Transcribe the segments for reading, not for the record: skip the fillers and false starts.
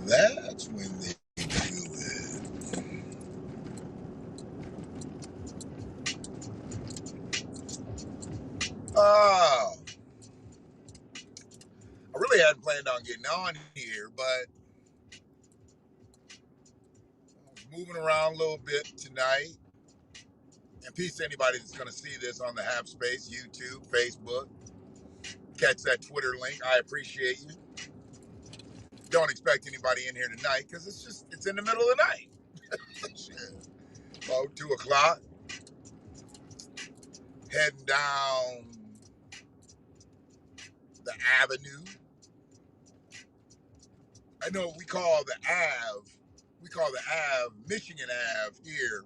That's when they do it. Oh, I really hadn't planned on getting on here, but I was moving around a little bit tonight. And peace to anybody that's going to see this on the Half Space, YouTube, Facebook. Catch that Twitter link. I appreciate you. Don't expect anybody in here tonight because it's in the middle of the night. Shit. About 2 o'clock. Heading down the avenue. I know we call the Ave, Michigan Ave here.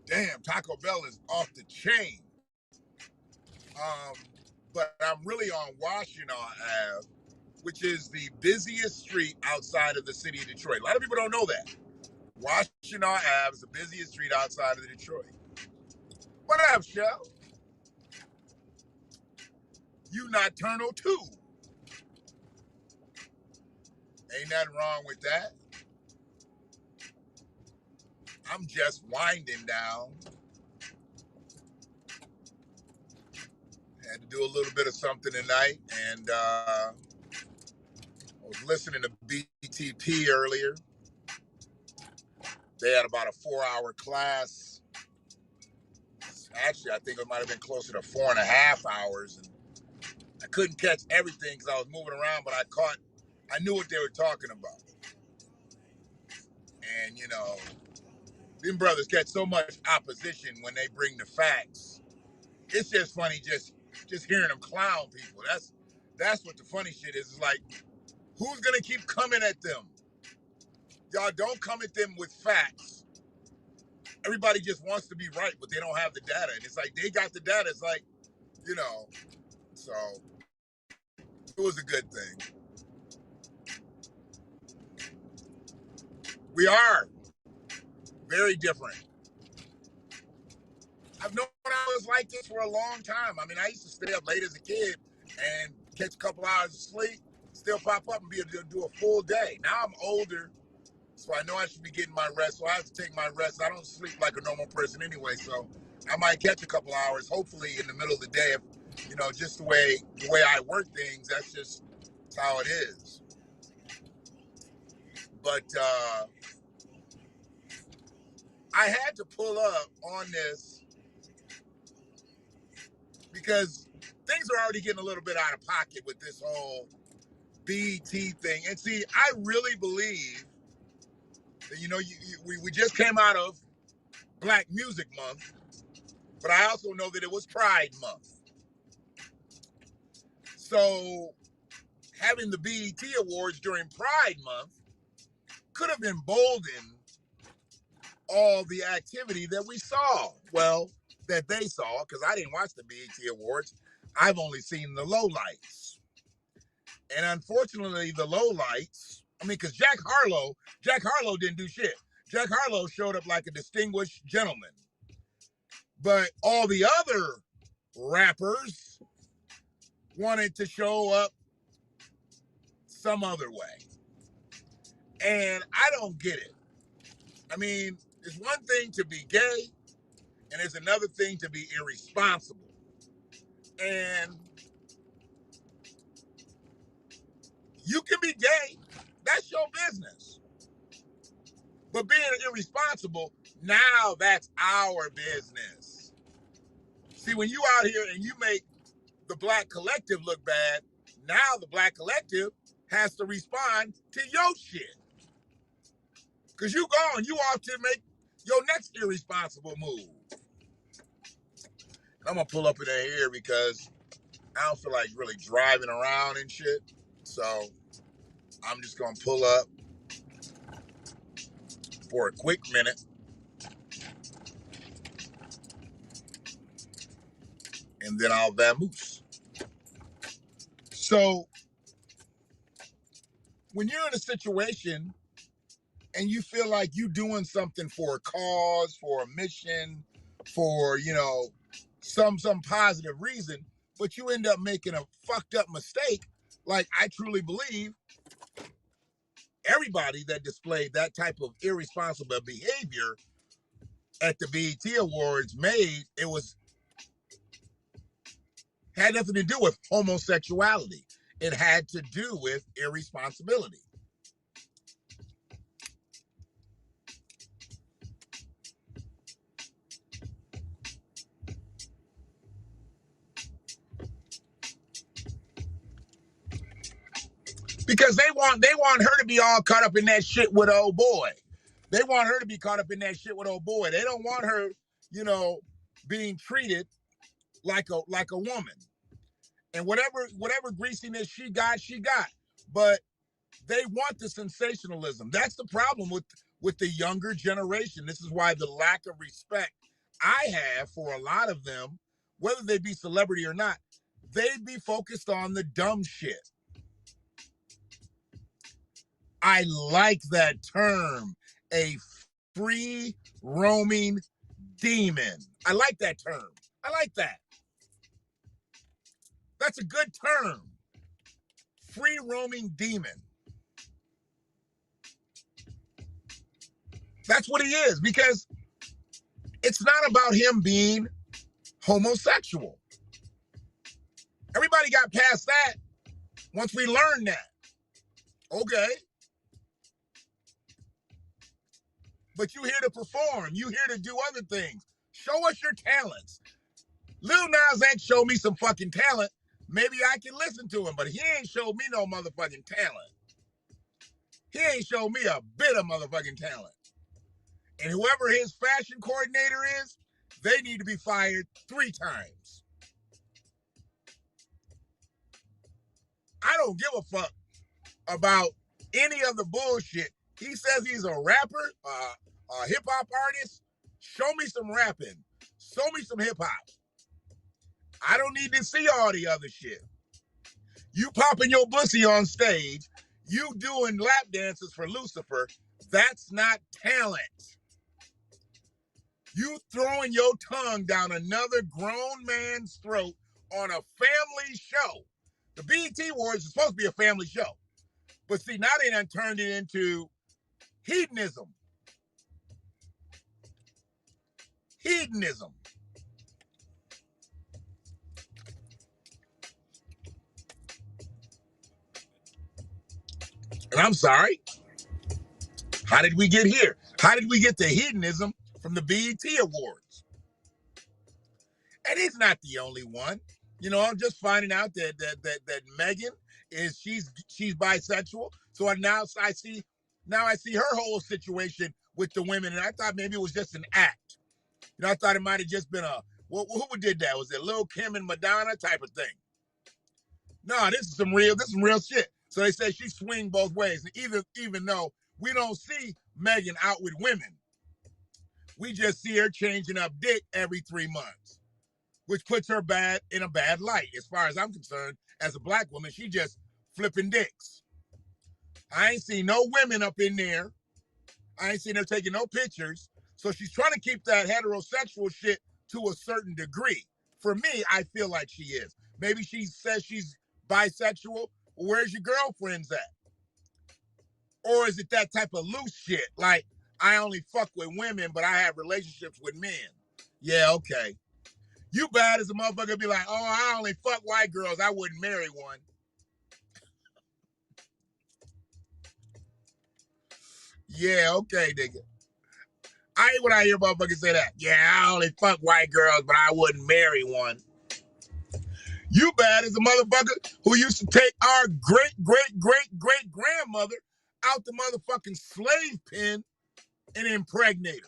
Damn, Taco Bell is off the chain. But I'm really on Washington Ave, which is the busiest street outside of the city of Detroit. A lot of people don't know that. Washington Ave is the busiest street outside of Detroit. What up, Shell? You nocturnal too. Ain't nothing wrong with that. I'm just winding down. Had to do a little bit of something tonight, and I was listening to BTP earlier. They had about a 4-hour class. Actually, I think it might have been closer to 4.5 hours. And I couldn't catch everything because I was moving around, but I knew what they were talking about. And, you know, them brothers catch so much opposition when they bring the facts. It's just funny just hearing them clown people. That's what the funny shit is. It's like, who's going to keep coming at them? Y'all don't come at them with facts. Everybody just wants to be right, but they don't have the data. And it's like, they got the data. It's like, you know, so it was a good thing. We are very different. I've known I was like this for a long time. I mean, I used to stay up late as a kid and catch a couple hours of sleep, still pop up and be able to do a full day. Now I'm older, so I know I should be getting my rest, so I have to take my rest. I don't sleep like a normal person anyway, so I might catch a couple hours, hopefully in the middle of the day. If, you know, just the way I work things, that's how it is. But I had to pull up on this because things are already getting a little bit out of pocket with this whole BET thing. And see, I really believe that, you know, we just came out of Black Music Month, but I also know that it was Pride Month. So having the BET Awards during Pride Month could have emboldened all the activity that we saw. Well, that they saw, because I didn't watch the BET Awards. I've only seen the lowlights. And unfortunately, the lowlights, I mean, because Jack Harlow didn't do shit. Jack Harlow showed up like a distinguished gentleman. But all the other rappers wanted to show up some other way. And I don't get it. I mean, it's one thing to be gay, and it's another thing to be irresponsible. And you can be gay, that's your business. But being irresponsible, now that's our business. See, when you out here and you make the Black collective look bad, now the Black collective has to respond to your shit. Because you gone, you off to make your next irresponsible move. I'm going to pull up in here because I don't feel like really driving around and shit. So I'm just going to pull up for a quick minute. And then I'll vamoose. So when you're in a situation and you feel like you're doing something for a cause, for a mission, for, you know, some positive reason, but you end up making a fucked up mistake, like I truly believe everybody that displayed that type of irresponsible behavior at the BET Awards had nothing to do with homosexuality. It had to do with irresponsibility. Because they want her to be all caught up in that shit with old boy. They want her to be caught up in that shit with old boy. They don't want her, being treated like a woman. And whatever greasiness she got. But they want the sensationalism. That's the problem with the younger generation. This is why the lack of respect I have for a lot of them, whether they be celebrity or not, they be focused on the dumb shit. I like that term, a free roaming demon. I like that term. I like that. That's a good term. Free roaming demon. That's what he is, because it's not about him being homosexual. Everybody got past that once we learned that. Okay. But you here to perform. You here to do other things. Show us your talents. Lil Nas X showed me some fucking talent. Maybe I can listen to him, but he ain't showed me no motherfucking talent. He ain't showed me a bit of motherfucking talent. And whoever his fashion coordinator is, they need to be fired 3 times. I don't give a fuck about any of the bullshit. He says he's a rapper, a hip-hop artist. Show me some rapping. Show me some hip-hop. I don't need to see all the other shit. You popping your pussy on stage, you doing lap dances for Lucifer, that's not talent. You throwing your tongue down another grown man's throat on a family show. The BET Awards is supposed to be a family show. But see, now they done turned it into hedonism. Hedonism. And I'm sorry. How did we get here? How did we get to hedonism from the BET Awards? And he's not the only one. I'm just finding out that Megan she's bisexual. So now I see her whole situation with the women, and I thought maybe it was just an act. I thought it might have just been who did that? Was it Lil Kim and Madonna type of thing? No, this is some real shit. So they say she swing both ways. And even though we don't see Megan out with women, we just see her changing up dick every 3 months, which puts her in a bad light. As far as I'm concerned, as a black woman, she just flipping dicks. I ain't seen no women up in there. I ain't seen her taking no pictures. So she's trying to keep that heterosexual shit to a certain degree. For me, I feel like she is. Maybe she says she's bisexual. Well, where's your girlfriends at? Or is it that type of loose shit? Like, I only fuck with women, but I have relationships with men. Yeah, okay. You bad as a motherfucker be like, oh, I only fuck white girls. I wouldn't marry one. Yeah, okay, nigga. I hate when I hear motherfuckers say that. Yeah, I only fuck white girls, but I wouldn't marry one. You bad as a motherfucker who used to take our great grandmother out the motherfucking slave pen and impregnate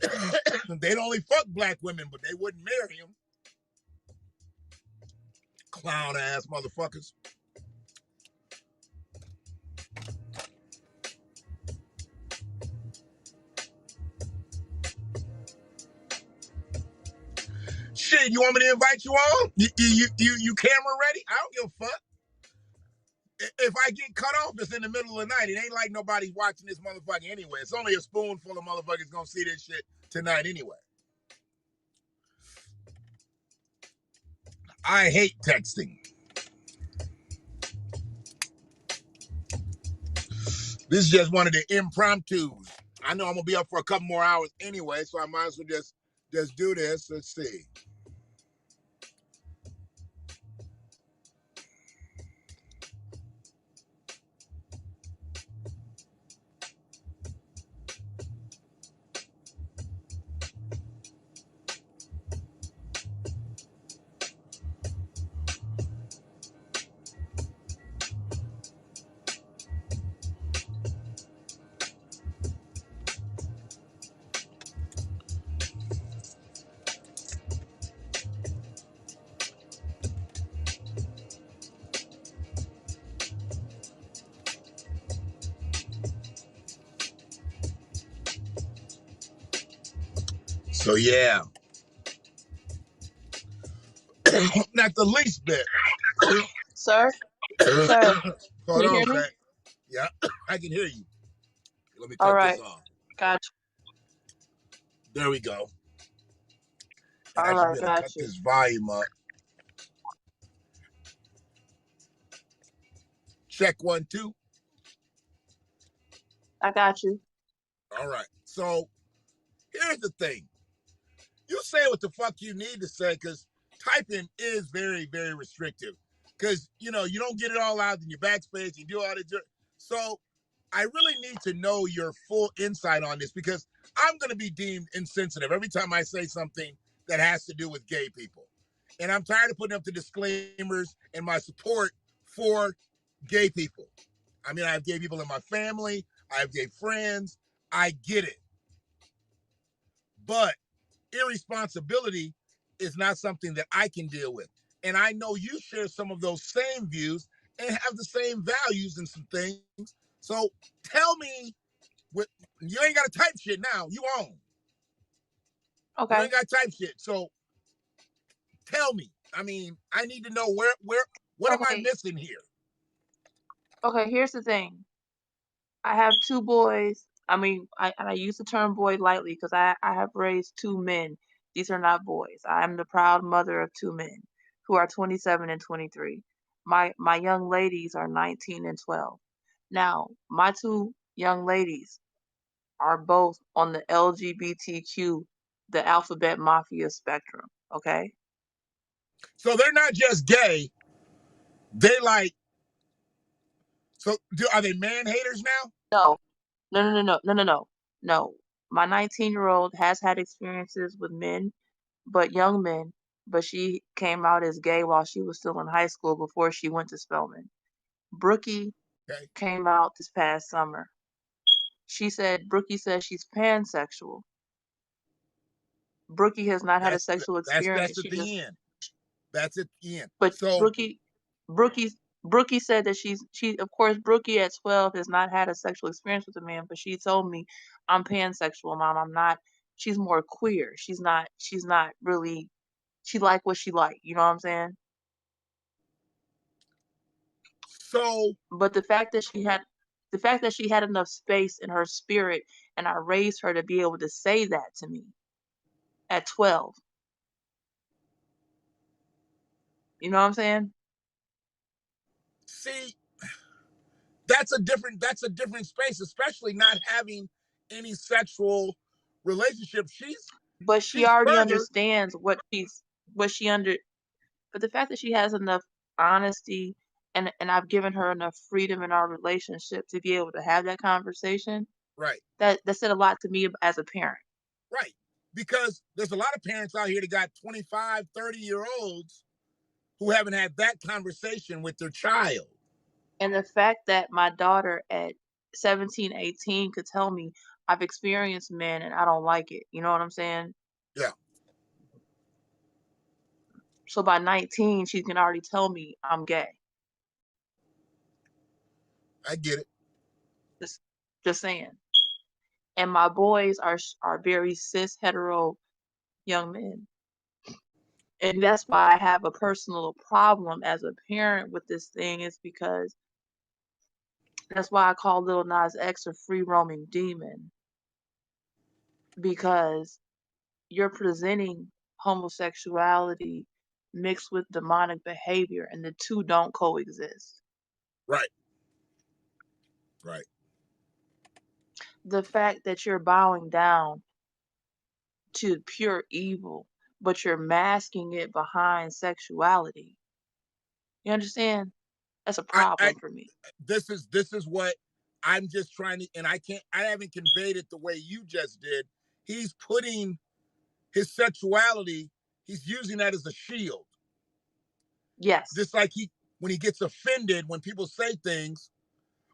her. They'd only fuck black women, but they wouldn't marry them. Clown ass motherfuckers. Shit, you want me to invite you on? You camera ready? I don't give a fuck. If I get cut off, it's in the middle of the night. It ain't like nobody's watching this motherfucker anyway. It's only a spoonful of motherfuckers gonna see this shit tonight anyway. I hate texting. This is just one of the impromptus. I know I'm gonna be up for a couple more hours anyway, so I might as well just do this. Let's see. So yeah, not the least bit. Sir? Sir, can Hold you on, hear me? Zach. Yeah, I can hear you. Let me All cut this right. off. Got There we go. you. And All I should right, be able to cut got you. this volume up. Check 1, 2. I got you. All right. So here's the thing. You say what the fuck you need to say, because typing is very, very restrictive. Because, you don't get it all out in your backspace. You do all the. So I really need to know your full insight on this, because I'm going to be deemed insensitive every time I say something that has to do with gay people. And I'm tired of putting up the disclaimers and my support for gay people. I mean, I have gay people in my family. I have gay friends. I get it. But irresponsibility is not something that I can deal with. And I know you share some of those same views and have the same values and some things. So tell me, what, you ain't got to type shit now. You own. You Okay. ain't got to type shit. So tell me. I mean, I need to know what am I Okay. missing here? Okay, here's the thing. I have two boys. I mean, I use the term boy lightly because I have raised two men. These are not boys. I am the proud mother of two men who are 27 and 23. My young ladies are 19 and 12. Now, my two young ladies are both on the LGBTQ, the alphabet mafia spectrum, okay? So they're not just gay. They like, so are they man haters now? No, no, no, no, no, no, no, no. No. My 19-year-old has had experiences with men, but young men, but she came out as gay while she was still in high school before she went to Spelman. Brookie Okay. came out this past summer. Brookie says she's pansexual. Brookie has not had a That's sexual that's experience. at She just, the end. That's at the end. but So Brookie, Brookie said that she, of course, Brookie at 12 has not had a sexual experience with a man, but she told me, I'm pansexual, mom. I'm not, she's more queer. She's not really, she like what she like. You know what I'm saying? so But the fact that she had enough space in her spirit and I raised her to be able to say that to me at 12. You know what I'm saying? see, that's a different space, especially not having any sexual relationship. But she She's already further. understands what she under but the fact that she has enough honesty and I've given her enough freedom in our relationship to be able to have that conversation, Right, that said a lot to me as a parent. right. Because there's a lot of parents out here that got 25, 30-year olds who haven't had that conversation with their child. And the fact that my daughter at 17, 18 could tell me I've experienced men and I don't like it. You know what I'm saying? Yeah, So by 19, she can already tell me I'm gay. I get it. Just just saying. And my boys are very cis hetero young men. And that's why I have a personal problem as a parent with this thing is because that's why I call Lil Nas X a free roaming demon because you're presenting homosexuality mixed with demonic behavior and the two don't coexist. Right, right. The fact that you're bowing down to pure evil, but you're masking it behind sexuality. You understand? That's a I problem for me. this is what I'm just trying to, and I haven't conveyed it the way you just did. He's putting his sexuality, he's using that as a shield. Yes. Just like when he gets offended when people say things,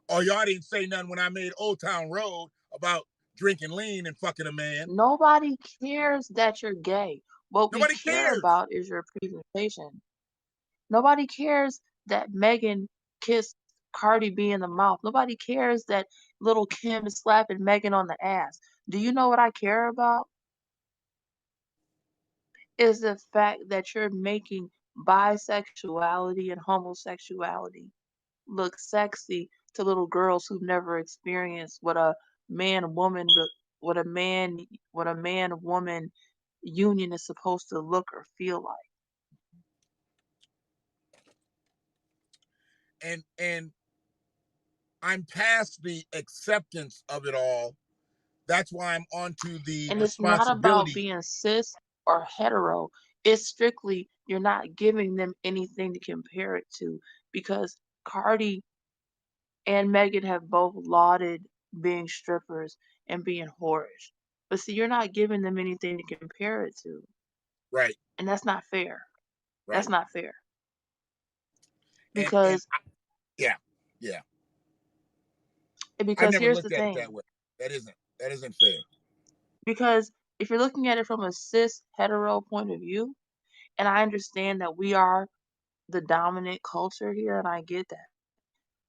oh, y'all didn't say nothing when I made Old Town Road about drinking lean and fucking a man. Nobody cares that you're gay. What we Nobody care cares. about is your presentation. Nobody cares that Megan kissed Cardi B in the mouth. Nobody cares that little Kim is slapping Megan on the ass. Do you know what I care about? Is the fact that you're making bisexuality and homosexuality look sexy to little girls who've never experienced what a man woman what a man woman union is supposed to look or feel like. And I'm past the acceptance of it all. That's why I'm onto the And it's not about responsibility. being cis or hetero. It's strictly you're not giving them anything to compare it to because Cardi and Megan have both lauded being strippers and being whorish. But see, you're not giving them anything to compare it to. Right, And that's not fair. That's right. not fair. And Because yeah, yeah. I because never here's the looked at it thing. that way. That isn't fair. Because if you're looking at it from a cis hetero point of view, and I understand that we are the dominant culture here, and I get that.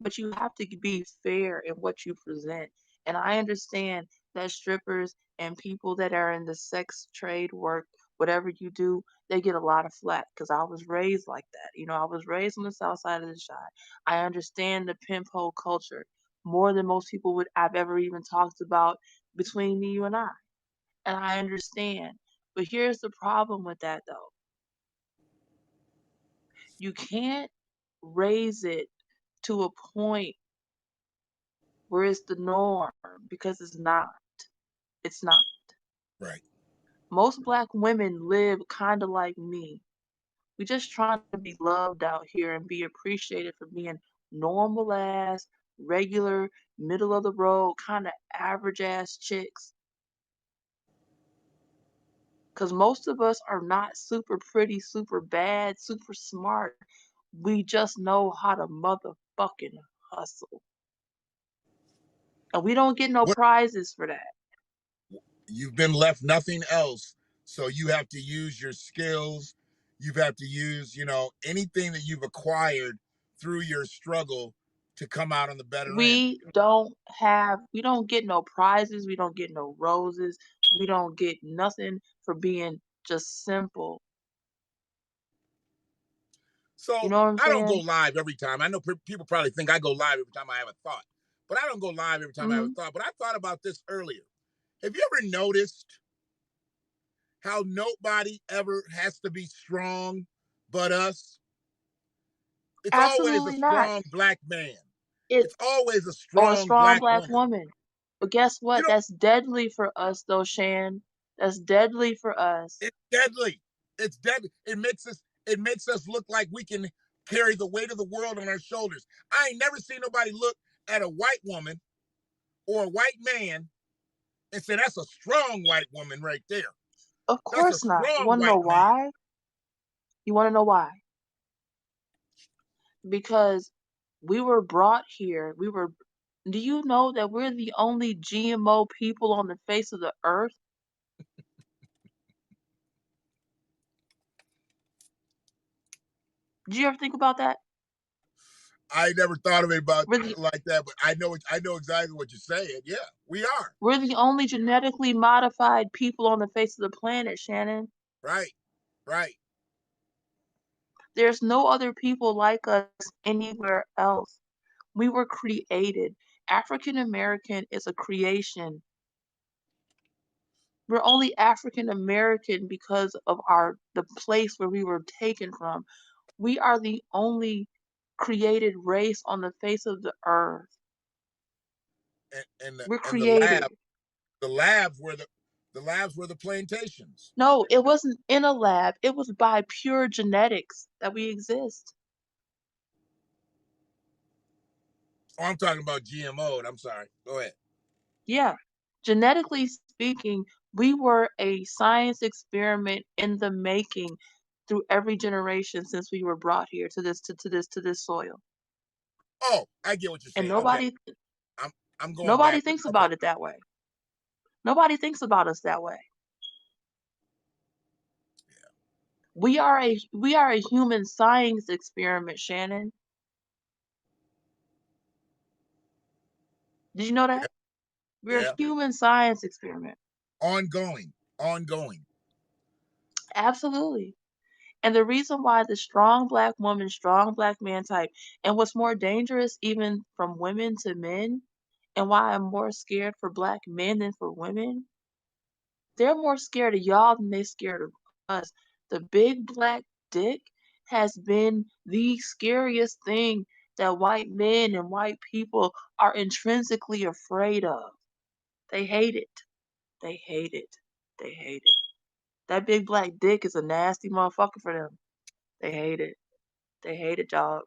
But you have to be fair in what you present. And I understand that strippers and people that are in the sex trade work, whatever you do, they get a lot of flack because I was raised like that. You know, I was raised on the south side of the shot. I understand the pimp hole culture more than most people would I've ever even talked about between me, you and I. And I understand. But here's the problem with that though. You can't raise it to a point where it's the norm because it's not. It's not. Right. Most black women live kind of like me. We just trying to be loved out here and be appreciated for being normal ass, regular, middle of the road, kind of average ass chicks. Because most of us are not super pretty, super bad, super smart. We just know how to motherfucking hustle. And we don't get no What prizes for that. you've been left nothing else, so you have to use your skills. You've had to use, anything that you've acquired through your struggle to come out on the better end. We don't get no prizes, we don't get no roses, we don't get nothing for being just simple. You So know what I'm I don't go saying? live every time. I know people probably think I go live every time I have a thought, but I don't go live every time I have a Mhm. thought. But I thought about this earlier. Have you ever noticed how nobody ever has to be strong but us? It's always a Absolutely not. strong black man. It It's always a or a strong strong black black woman. woman. But guess You what? know, That's deadly for us though, Shan. That's deadly for us. it's deadly. It's deadly. It makes us look like we can carry the weight of the world on our shoulders. I ain't never seen nobody look at a white woman or a white man and say that's a strong white woman right there. Of That's a course not. You strong wanna know white man. why? You wanna know why? Because we were brought here. Do you know that we're the only GMO people on the face of the earth? Did you ever think about that? I never thought of it about We're the like that, but I know exactly what you're saying. Yeah, we are. we're the only genetically modified people on the face of the planet, Shannon. Right. Right. There's no other people like us anywhere else. We were created. African American is a creation. We're only African American because of the place where we were taken from. We are the only created race on the face of the earth. and We're and the created. the labs were the labs were the plantations. No, it wasn't in a lab. It was by pure genetics that we exist. Oh, I'm talking about GMO. I'm sorry. Go ahead. Yeah. Genetically speaking, we were a science experiment in the making through every generation since we were brought here to this soil. Oh, I get what you're And saying. Okay, I'm I'm going nobody backwards. thinks Okay. about it that way. Nobody thinks about us that way. We are a human science experiment, Shannon. Did you know Yeah. that? We're a Yeah. human science experiment. Ongoing. Ongoing. Absolutely. And the reason why the strong black woman, strong black man type, and what's more dangerous even from women to men, and why I'm more scared for black men than for women, they're more scared of y'all than they're scared of us. The big black dick has been the scariest thing that white men and white people are intrinsically afraid of. They hate it. They hate it. They hate it. That big black dick is a nasty motherfucker for them. They hate it. They hate it, dog.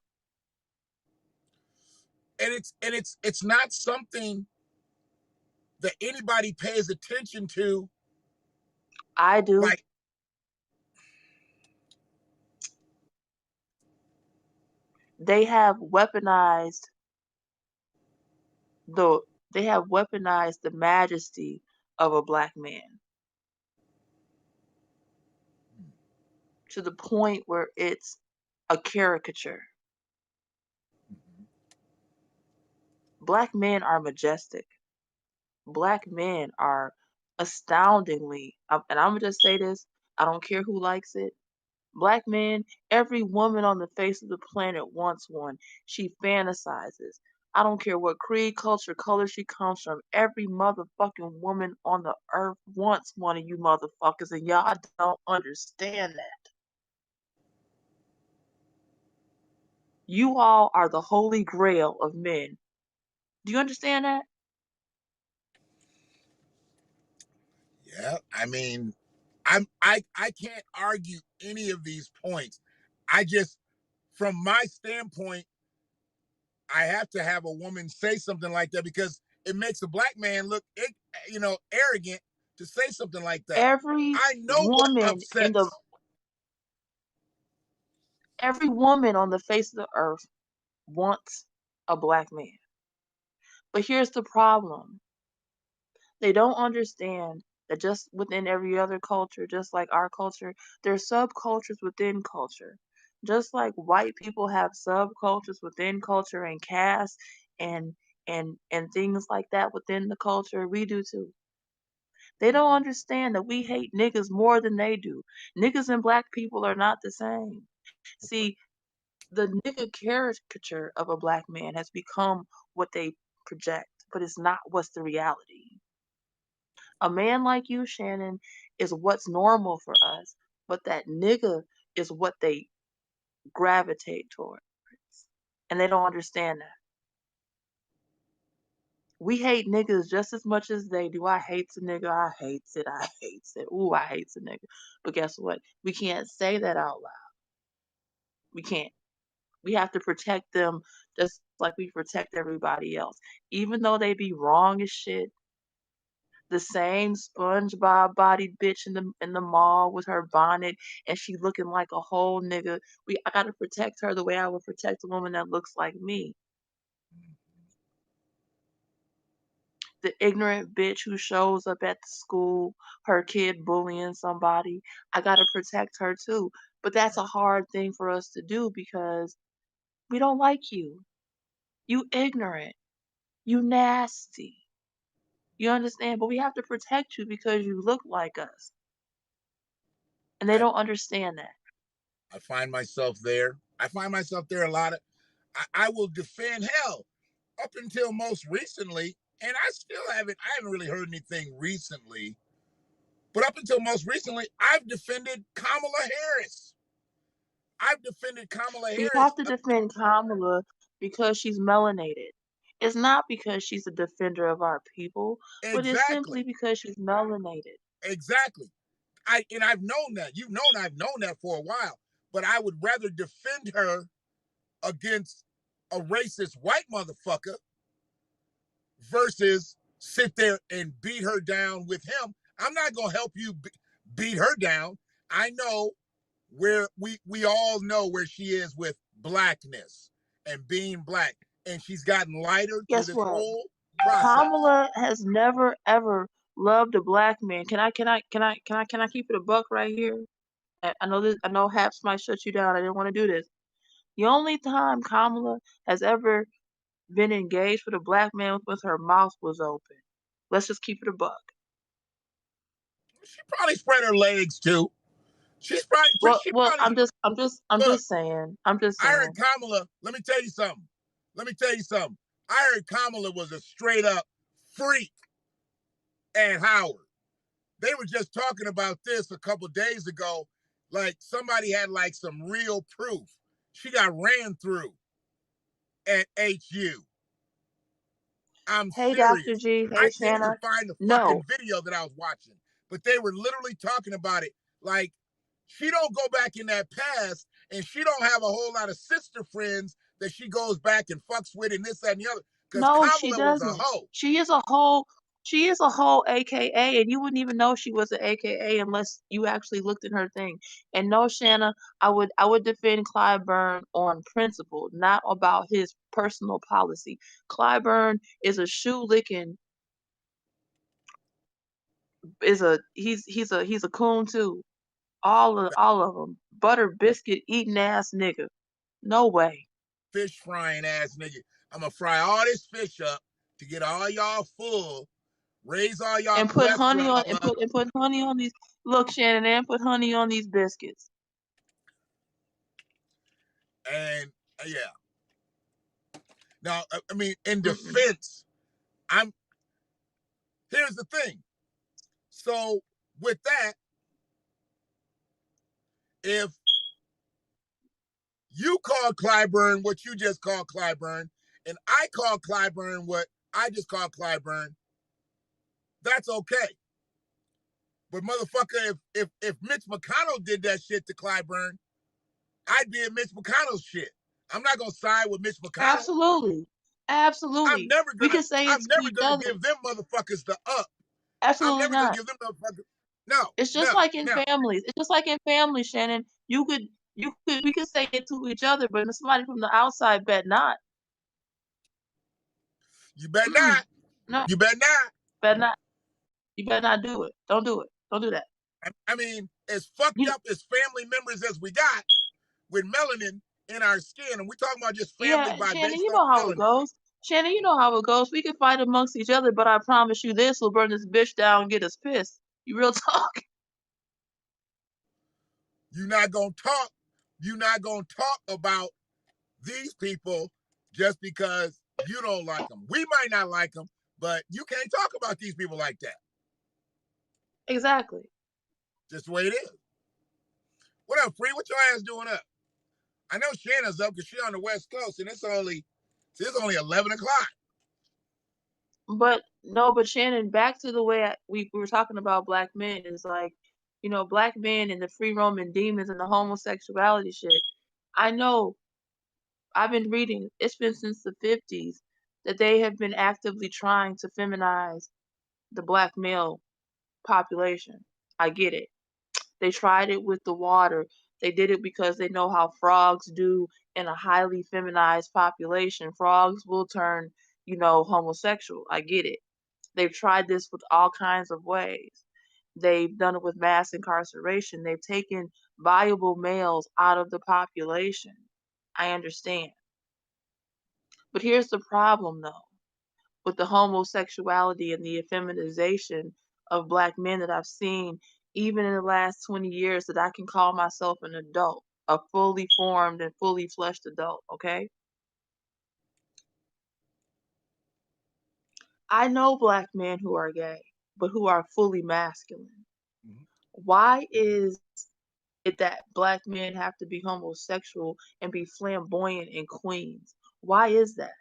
And it's not something that anybody pays attention to. I do. Like, They have weaponized the they have weaponized the majesty of a black man to the point where it's a caricature. Black men are majestic. Black men are astoundingly, and I'm gonna just say this, I don't care who likes it. Black men, every woman on the face of the planet wants one. She fantasizes. I don't care what creed, culture, color she comes from. Every motherfucking woman on the earth wants one of you motherfuckers, and y'all don't understand that. You all are the holy grail of men. Do you understand that? yeah, I mean, I can't argue any of these points. I just, from my standpoint, I have to have a woman say something like that because it makes a black man look, arrogant to say something like that. Every I know what woman in the upsets. every woman on the face of the earth wants a black man. But here's the problem. They don't understand that just within every other culture, just like our culture, there's subcultures within culture. Just like white people have subcultures within culture and caste and and things like that within the culture, we do too. They don't understand that we hate niggas more than they do. Niggas and black people are not the same. See, the nigga caricature of a black man has become what they project, but it's not what's the reality. A man like you, Shannon, is what's normal for us, but that nigga is what they gravitate towards. And they don't understand that. We hate niggas just as much as they do. I hates a nigga. I hates it. I hates it. Ooh, I hates a nigga. But guess what? We can't say that out loud. We can't. We have to protect them just like we protect everybody else. Even though they be wrong as shit, the same SpongeBob bodied bitch in the mall with her bonnet and she looking like a whole nigga. I gotta protect her the way I would protect a woman that looks like me. The ignorant bitch who shows up at the school, her kid bullying somebody. I gotta protect her too. But that's a hard thing for us to do because we don't like you. You ignorant. You nasty. You understand? But we have to protect you because you look like us. And they I, don't understand that. I find myself there. I find myself there a lot of. I will defend hell up until most recently, and I haven't really heard anything recently. But up until most recently, I've defended Kamala Harris. I've defended Kamala We Harris. have to defend Kamala because she's melanated. It's not because she's a defender of our people, but it's simply Exactly. because she's melanated. Exactly. I've known that. You've known I've known that for a while. But I would rather defend her against a racist white motherfucker versus sit there and beat her down with him. I'm not gonna help you beat her down. I know where we all know where she is with blackness and being black, and she's gotten lighter through Guess this what? whole process. Kamala has never ever loved a black man. Can I keep it a buck right here? I know this. I know Haps might shut you down. I didn't want to do this. The only time Kamala has ever been engaged with a black man was when her mouth was open. Let's just keep it a buck. She probably spread her legs too. Well, She well, probably I'm look. just saying. I'm just I heard saying. Kamala. Let me tell you something. Let me tell you something. I heard Kamala was a straight up freak at Howard. They were just talking about this a couple days ago. Like somebody had like some real proof. She got ran through at HU. I'm Hey, Dr. serious. G. I Hey, can't even Shanna. find the No, fucking video that I was watching, but they were literally talking about it. Like she don't go back in that past, and she don't have a whole lot of sister friends that she goes back and fucks with, and this, that, and the other. Because no, she Kamala was a doesn't. hoe. She is a whole AKA, and you wouldn't even know she was an AKA unless you actually looked in her thing. And no, Shanna, I would defend Clyburn on principle, not about his personal policy. Clyburn is a shoe licking, he's a coon too. All of them. Butter biscuit eating ass nigga. No way. Fish frying ass nigga. I'm gonna fry all this fish up to get all y'all full, raise all y'all And put honey on cholesterol up, and put honey on these. Look, Shannon, and put honey on these biscuits. and yeah. Now, I mean, in Mm-mm. defense, I'm here's the thing. So with that, if you call Clyburn what you just called Clyburn, and I call Clyburn what I just called Clyburn, that's okay. But motherfucker, if Mitch McConnell did that shit to Clyburn, I'd be in Mitch McConnell's shit. I'm not gonna side with Mitch McConnell. Absolutely. Absolutely. We can say I'm it to never each gonna other. give them motherfuckers the up. I'm Absolutely never gonna not. give them motherfuckers. No, It's just no, like in no. families. It's just like in families, Shannon. We could say it to each other, but somebody from the outside bet not. You better not. No, You better not. bet not. You better not do it. Don't do it. Don't do that. I mean, as fucked You up as family members as we got with melanin in our skin, and we're talking about just family Yeah, by Shannon, based you off know how it melanin. goes. Shannon, you know how it goes. We can fight amongst each other, but I promise you this will burn this bitch down and get us pissed. You real talk. You're not gonna talk. You're not gonna talk about these people just because you don't like them. We might not like them, but you can't talk about these people like that. Exactly. Just the way it is. What up, Free? What your ass doing up? I know Shanna's up because she's on the West Coast, and it's only 11 o'clock. But no, but Shannon, back to the way we were talking about black men is like, black men and the free roaming demons and the homosexuality shit. I know I've been reading, it's been since the 50s that they have been actively trying to feminize the black male population. I get it. They tried it with the water. They did it because they know how frogs do in a highly feminized population. Frogs will turn, homosexual. I get it. They've tried this with all kinds of ways. They've done it with mass incarceration. They've taken viable males out of the population. I understand. But here's the problem, though, with the homosexuality and the effeminization of black men that I've seen, even in the last 20 years, that I can call myself an adult, a fully formed and fully fleshed adult, okay? I know black men who are gay, but who are fully masculine. Mm-hmm. Why is it that black men have to be homosexual and be flamboyant and queens? Why is that?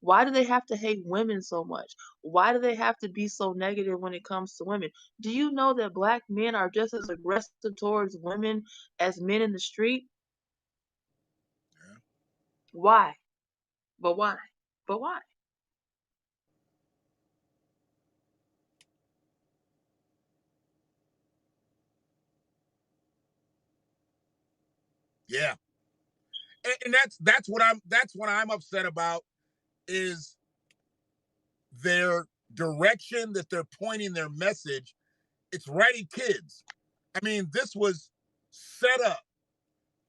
Why do they have to hate women so much? Why do they have to be so negative when it comes to women? Do you know that black men are just as aggressive towards women as men in the street? Yeah. Why? But why? But why? Yeah. And that's what I'm upset about is their direction that they're pointing their message. It's right at kids. I mean, this was set up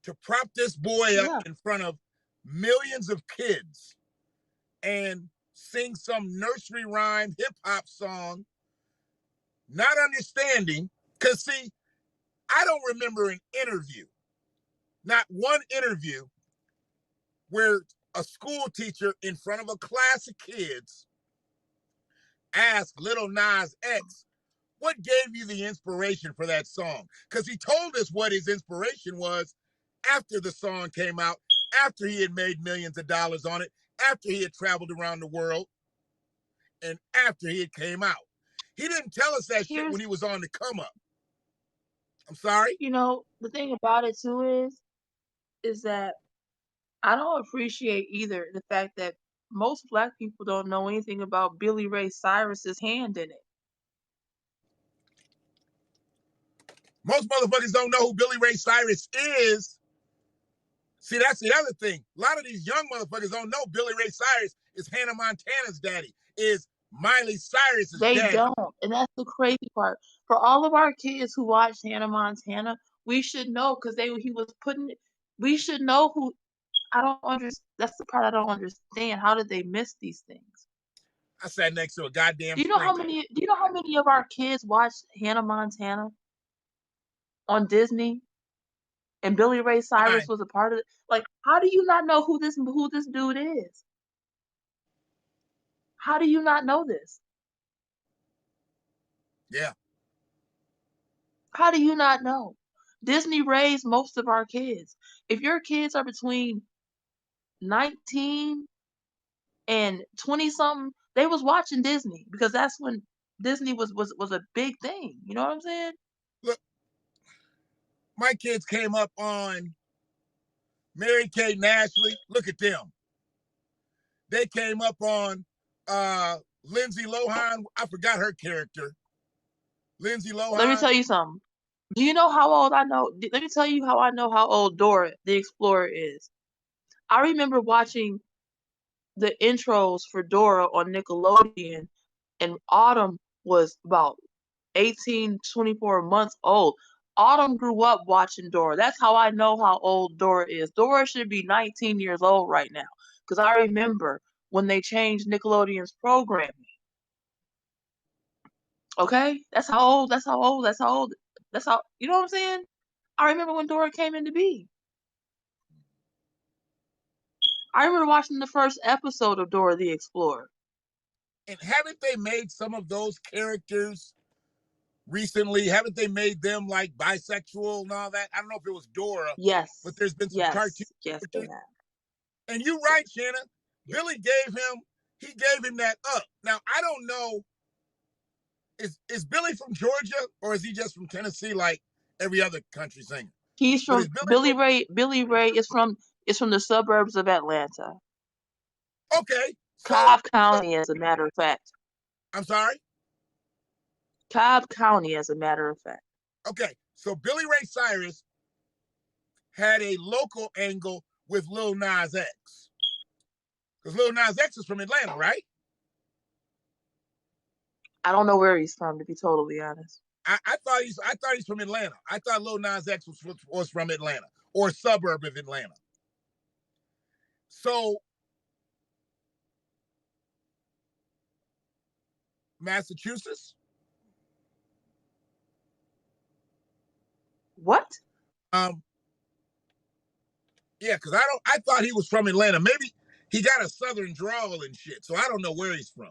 to prop this boy up Yeah. in front of millions of kids and sing some nursery rhyme hip hop song, not understanding. Because, see, I don't remember an interview, not one interview, where a school teacher in front of a class of kids asked Little Nas X, what gave you the inspiration for that song? Because he told us what his inspiration was after the song came out, after he had made millions of dollars on it, after he had traveled around the world, and after he had came out. He didn't tell us that shit Here's, when he was on the come up. I'm sorry? the thing about it too is that I don't appreciate either the fact that most black people don't know anything about Billy Ray Cyrus's hand in it. Most motherfuckers don't know who Billy Ray Cyrus is. See, that's the other thing. A lot of these young motherfuckers don't know Billy Ray Cyrus is Hannah Montana's daddy, is Miley Cyrus's They daddy. don't, and that's the crazy part. For all of our kids who watched Hannah Montana, we should know because he was putting. We should know who. I don't understand. That's the part I don't understand. How did they miss these things? I sat next to a goddamn Do you know how sprinkler. many? Do you know how many of our kids watched Hannah Montana on Disney? And Billy Ray Cyrus Fine. was a part of it. Like, how do you not know who this dude is? How do you not know this? Yeah. How do you not know? Disney raised most of our kids. If your kids are between 19 and 20 something, they was watching Disney because that's when Disney was a big thing. You know what I'm saying? Look, my kids came up on Mary Kate and Ashley. Look at them. They came up on Lindsay Lohan. I forgot her character. Lindsay Let me Lohan. tell you something. Do you know how old I know? Let me tell you how I know how old Dora the Explorer is. I remember watching the intros for Dora on Nickelodeon, and Autumn was about 18, 24 months old. Autumn grew up watching Dora. That's how I know how old Dora is. Dora should be 19 years old right now because I remember when they changed Nickelodeon's programming. Okay? That's how old, that's how old, that's how old, that's how, you know what I'm saying? I remember when Dora came into being. I remember watching the first episode of Dora the Explorer. And haven't they made some of those characters recently? Haven't they made them like bisexual and all that? I don't know if it was Dora, but Yes, there's been some cartoon yes, yes, they characters. have. And you're Yes, right, Shannon. yes. Billy gave him that up. Now I don't know, is Billy from Georgia or is he just from Tennessee like every other country singer? He's But from is Billy Billy from Ray. Billy Ray is from the suburbs of Atlanta, okay? Cobb County, as a matter of fact. I'm sorry. Cobb County, as a matter of fact. Okay, so Billy Ray Cyrus had a local angle with Lil Nas X because Lil Nas X is from Atlanta, right? I don't know where he's from, to be totally honest. I thought he's from Atlanta. I thought Lil Nas X was from Atlanta or a suburb of Atlanta. So Massachusetts. What? Um, yeah, because I thought he was from Atlanta. Maybe he got a southern drawl and shit, so I don't know where he's from.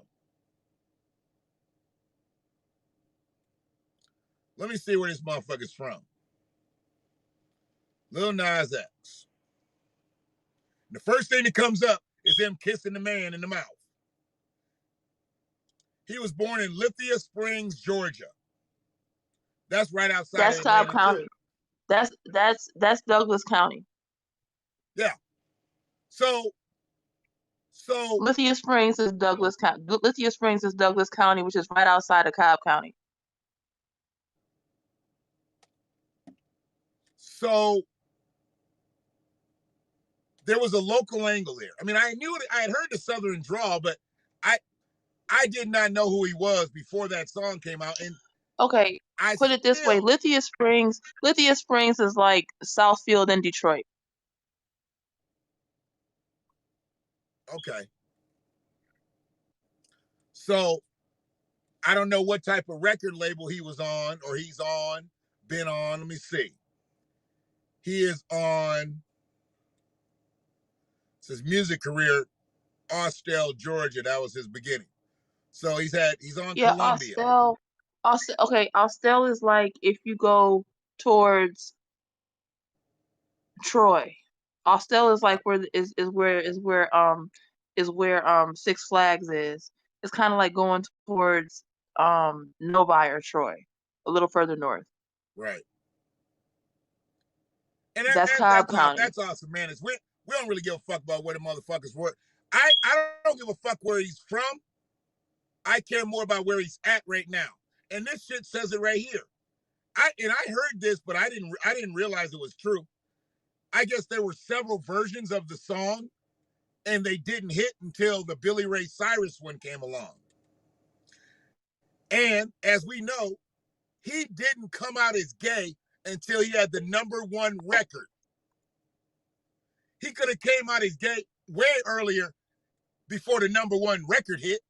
Let me see where this motherfucker's from. Lil Nas X. The first thing that comes up is him kissing the man in the mouth. He was born in Lithia Springs, Georgia. That's right outside That's of Cobb Atlanta too. County. That's Douglas County. Yeah. So Lithia Springs is Douglas County. Lithia Springs is Douglas County, which is right outside of Cobb County. So there was a local angle there. I mean, I knew it, I had heard the Southern drawl, but I did not know who he was before that song came out. And okay, I put it this way: still Lithia Springs is like Southfield in Detroit. okay. So I don't know what type of record label he was on or he's on, been on. Let me see. He is on his music career, Austell, Georgia. That was his beginning. So he's on Yeah, Columbia. Austell is like if you go towards Troy. Austell is like where Six Flags is. It's kind of like going towards Novi or Troy, a little further north. Right. And That's Cobb County. that's awesome, man. We don't really give a fuck about where the motherfuckers were. I don't give a fuck where he's from. I care more about where he's at right now. And this shit says it right here. I heard this, but I didn't realize it was true. I guess there were several versions of the song, and they didn't hit until the Billy Ray Cyrus one came along. And as we know, he didn't come out as gay until he had the #1 record. He could have came out as gay way earlier before the #1 record hit.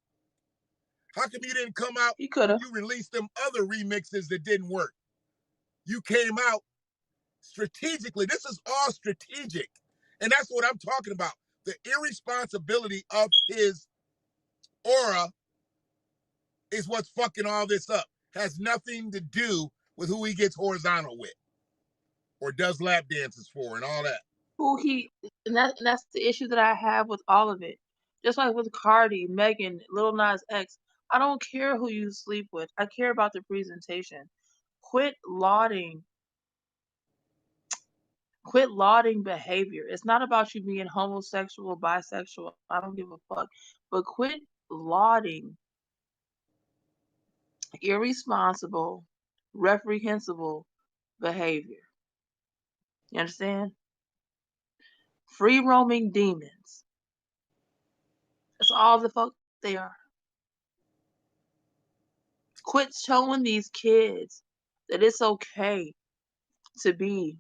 How come you didn't come out? He could have. You released them other remixes that didn't work. You came out strategically. This is all strategic. And that's what I'm talking about. The irresponsibility of his aura is what's fucking all this up. Has nothing to do with who he gets horizontal with or does lap dances for and all that. And that's the issue that I have with all of it. Just like with Cardi, Megan, Lil Nas X, I don't care who you sleep with. I care about the presentation. Quit lauding behavior. It's not about you being homosexual, bisexual. I don't give a fuck. But quit lauding irresponsible, reprehensible behavior. You understand? Free roaming demons. That's all the fuck they are. Quit showing these kids that it's okay to be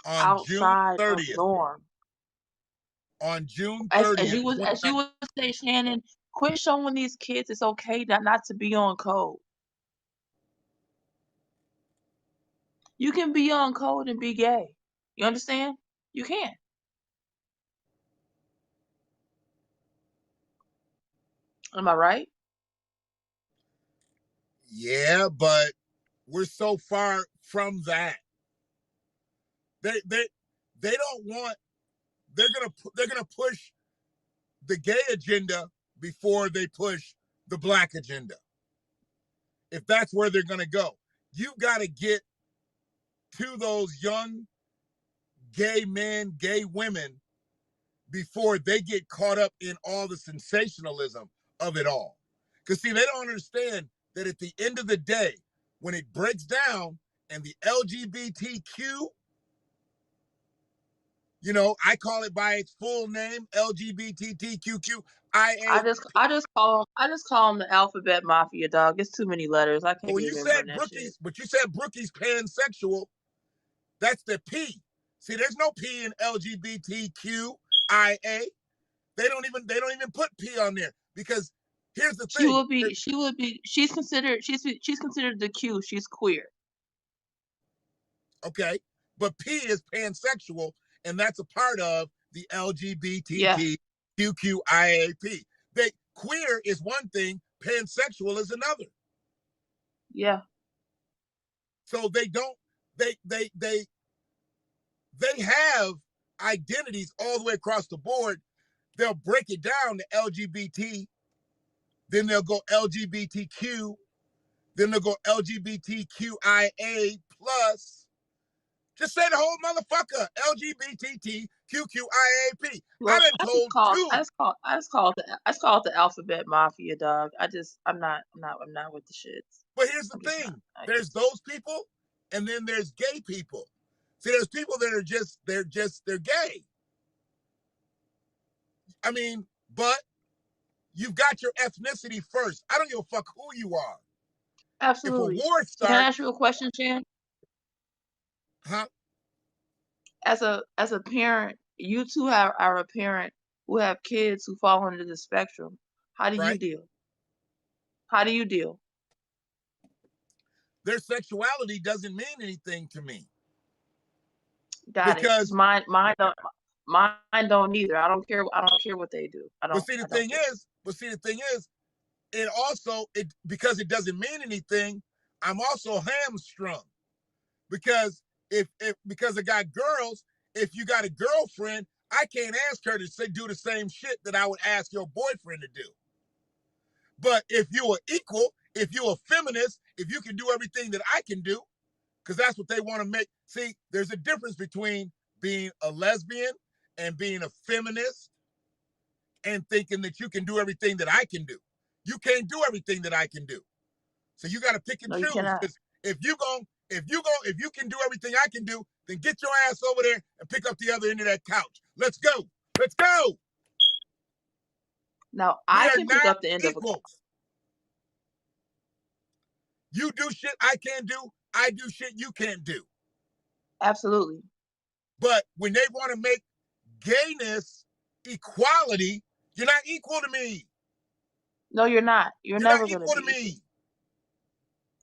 On June outside of 30th. norm. On June As 30th. you would say, Shannon, quit showing these kids it's okay not to be on code. You can be on code and be gay. You understand? You can. Am I right? Yeah, but we're so far from that. They don't want. They're gonna push the gay agenda before they push the black agenda. If that's where they're gonna go, you got to get to those young gay men, gay women before they get caught up in all the sensationalism of it all. Because see, they don't understand that at the end of the day, when it breaks down and the LGBTQ, you know, I call it by its full name, LGBTQQIA. I just call them the alphabet mafia, dog. It's too many letters. I can't Well, be you remembering said that shit. Brookie's pansexual. That's the P. See, there's no P in LGBTQIA. They don't even put P on there because here's the thing. She's considered the Q. She's queer. Okay, but P is pansexual, and that's a part of the LGBTQIAP. They queer is one thing, pansexual is another. Yeah. So they don't they have identities all the way across the board. They'll break it down to LGBT, then they'll go LGBTQ, then they'll go LGBTQIA plus. Just say the whole motherfucker, LGBTQIAP. I Look, done told two. I just call it the alphabet mafia, dog. I'm not with the shits. But here's the I'm just not. thing: there's those people, and then there's gay people. See, there's people that are they're gay. I mean, but you've got your ethnicity first. I don't give a fuck who you are. If a Absolutely. war So can I starts, ask you a question, Chan? huh? As a parent, you two are a parent who have kids who fall under the spectrum. How do you Right? deal? How do you deal? Their sexuality doesn't mean anything to me Got it. Because because, mine don't either. I don't care what they do. but see, the I don't thing care. is, it also because it doesn't mean anything. I'm also hamstrung because because I got girls. If you got a girlfriend, I can't ask her to do the same shit that I would ask your boyfriend to do. But if you're equal, if you're a feminist, if you can do everything that I can do, because that's what they want to make. See, there's a difference between being a lesbian and being a feminist and thinking that you can do everything that I can do. You can't do everything that I can do. So you got to pick and No, you choose. cannot. Because if you can do everything I can do, then get your ass over there and pick up the other end of that couch. Let's go. Let's go. Now We I are can pick not up the end of a equals. You do shit I can't do. I do shit you can't do. absolutely. But when they want to make gayness equality, you're not equal to me. No, you're not. You're You're not never gonna equal to be equal. me.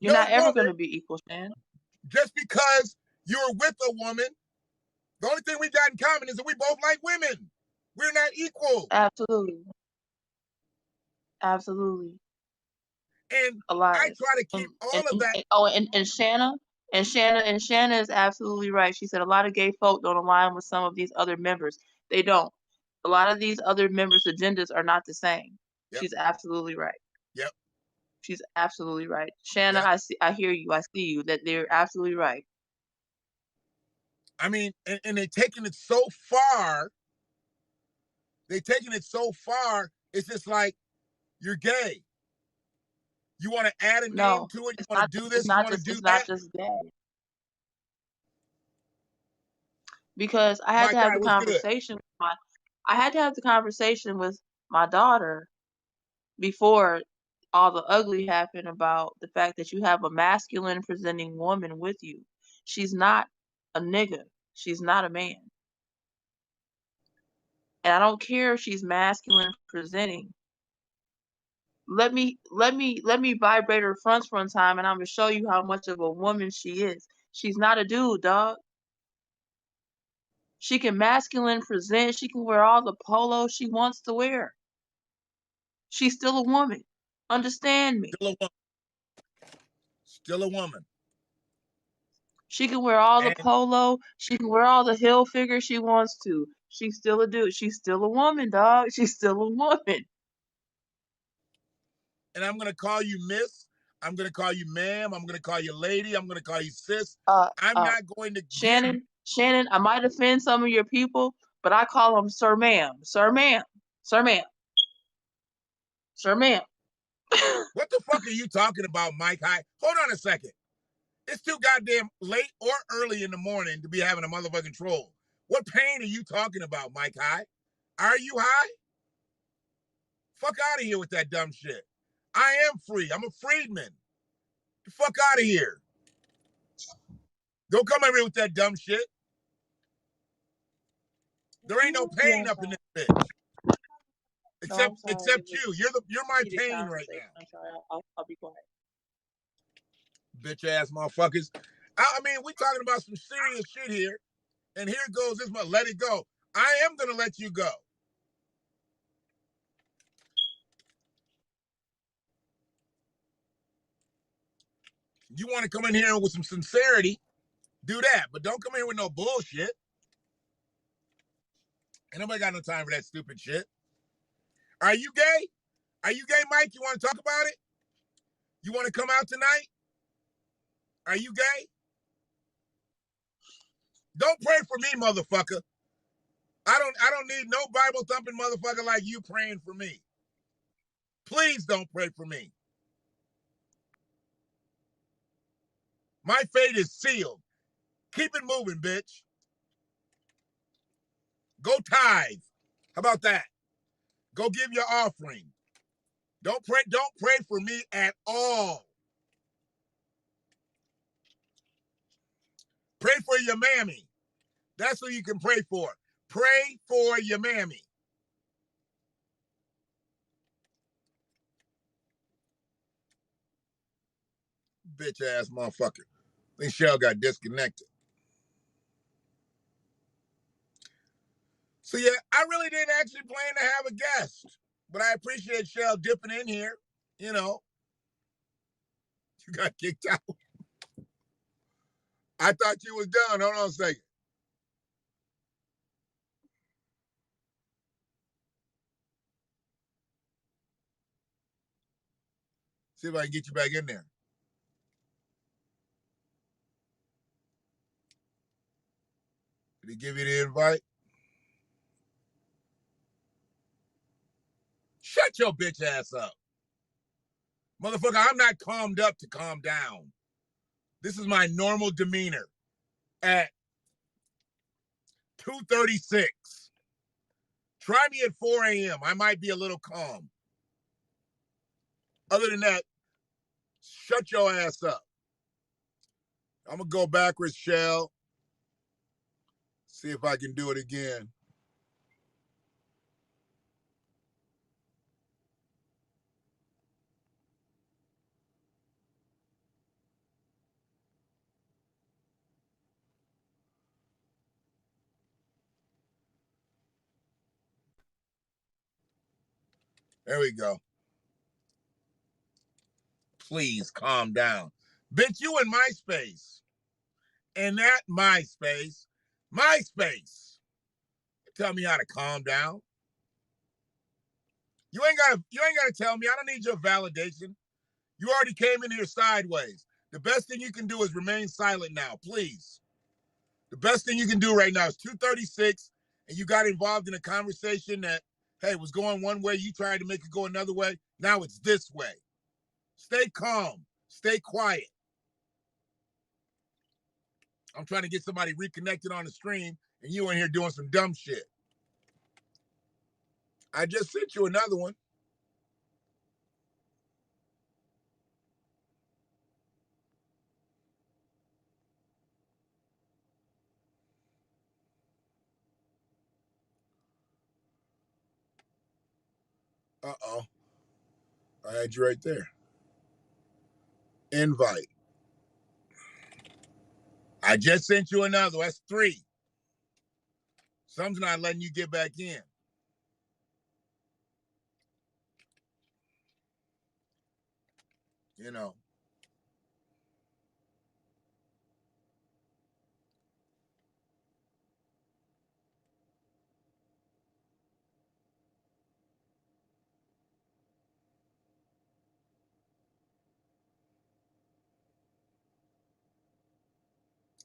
You're No not ever woman, gonna be equal, Shan. just because you're with a woman, the only thing we got in common is that we both like women. We're not equal. Absolutely. Absolutely. And A lot. I try to keep all of that. And Shanna is absolutely right. She said a lot of gay folk don't align with some of these other members. They don't. A lot of these other members' agendas are not the same. Yep, She's absolutely right. yep, She's absolutely right. Shanna, yep. I hear you. I see you. That they're absolutely right. I mean, and they're taking it so far. They're taking it so far. It's just like you're gay. You want to add a name No, to it. You want to do this. You want to do it's not that. just gay. Because I had My to have guy the was good. conversation with I had to have the conversation with my daughter before all the ugly happened about the fact that you have a masculine presenting woman with you. She's not a nigga. She's not a man. And I don't care if she's masculine presenting. Let me vibrate her fronts one time and I'm gonna show you how much of a woman she is. She's not a dude, dog. She can masculine present, she can wear all the polo she wants to wear. She's still a woman. Understand me. Still a woman. Still a woman. She can wear all the And polo. She can wear all the heel figure she wants to. She's still a dude. She's still a woman, dog. She's still a woman. I'm gonna call you Miss. I'm gonna call you ma'am. I'm gonna call you lady. I'm gonna call you sis. Uh, I'm uh, not going to give. Shannon, I might offend some of your people, but I call them sir, ma'am, sir, ma'am, sir, ma'am, sir, ma'am. What the fuck are you talking about, Mike High? Hold on a second. It's too goddamn late or early in the morning to be having a motherfucking troll. What pain are you talking about, Mike High? Are you high? Fuck out of here with that dumb shit. I am free. I'm a freedman. The fuck out of here. Don't come over here with that dumb shit. There ain't no Yeah, pain I'm up in sorry. this bitch. No, I'm sorry. It Except was you. You're my heated pain right conversation. now. I'm sorry. I'll be quiet. Bitch ass motherfuckers. I mean, we talking about some serious shit here. And here goes this one. Let it go. I am gonna let you go. You want to come in here with some sincerity, do that. But don't come in with no bullshit. Ain't nobody got no time for that stupid shit. Are you gay? Are you gay, Mike? You want to talk about it? You want to come out tonight? Are you gay? Don't pray for me, motherfucker. I don't need no Bible thumping motherfucker like you praying for me. Please don't pray for me. My fate is sealed. Keep it moving, bitch. Go tithe. How about that? Go give your offering. Don't pray for me at all. Pray for your mammy. That's who you can pray for. Pray for your mammy. Bitch ass motherfucker. I think Shell got disconnected. So yeah, I really didn't actually plan to have a guest, but I appreciate Shell dipping in here. You know, you got kicked out. I thought you was done. Hold on a second. See if I can get you back in there. Did he give you the invite? Shut your bitch ass up. Motherfucker, I'm not calmed up to calm down. This is my normal demeanor at 2:36. Try me at 4 a.m. I might be a little calm. Other than that, shut your ass up. I'm going to go backwards, Shell. See if I can do it again. There we go. Please calm down. Bitch, you in MySpace. And that MySpace. Tell me how to calm down. You ain't gotta tell me. I don't need your validation. You already came in here sideways. The best thing you can do is remain silent now, please. The best thing you can do right now is 2:36, and you got involved in a conversation that, hey, was going one way. You tried to make it go another way. Now it's this way. Stay calm. Stay quiet. I'm trying to get somebody reconnected on the stream, and you in here doing some dumb shit. I just sent you another one. Uh-oh. I had you right there. Invite. I just sent you another. That's 3. Some's not letting you get back in. You know.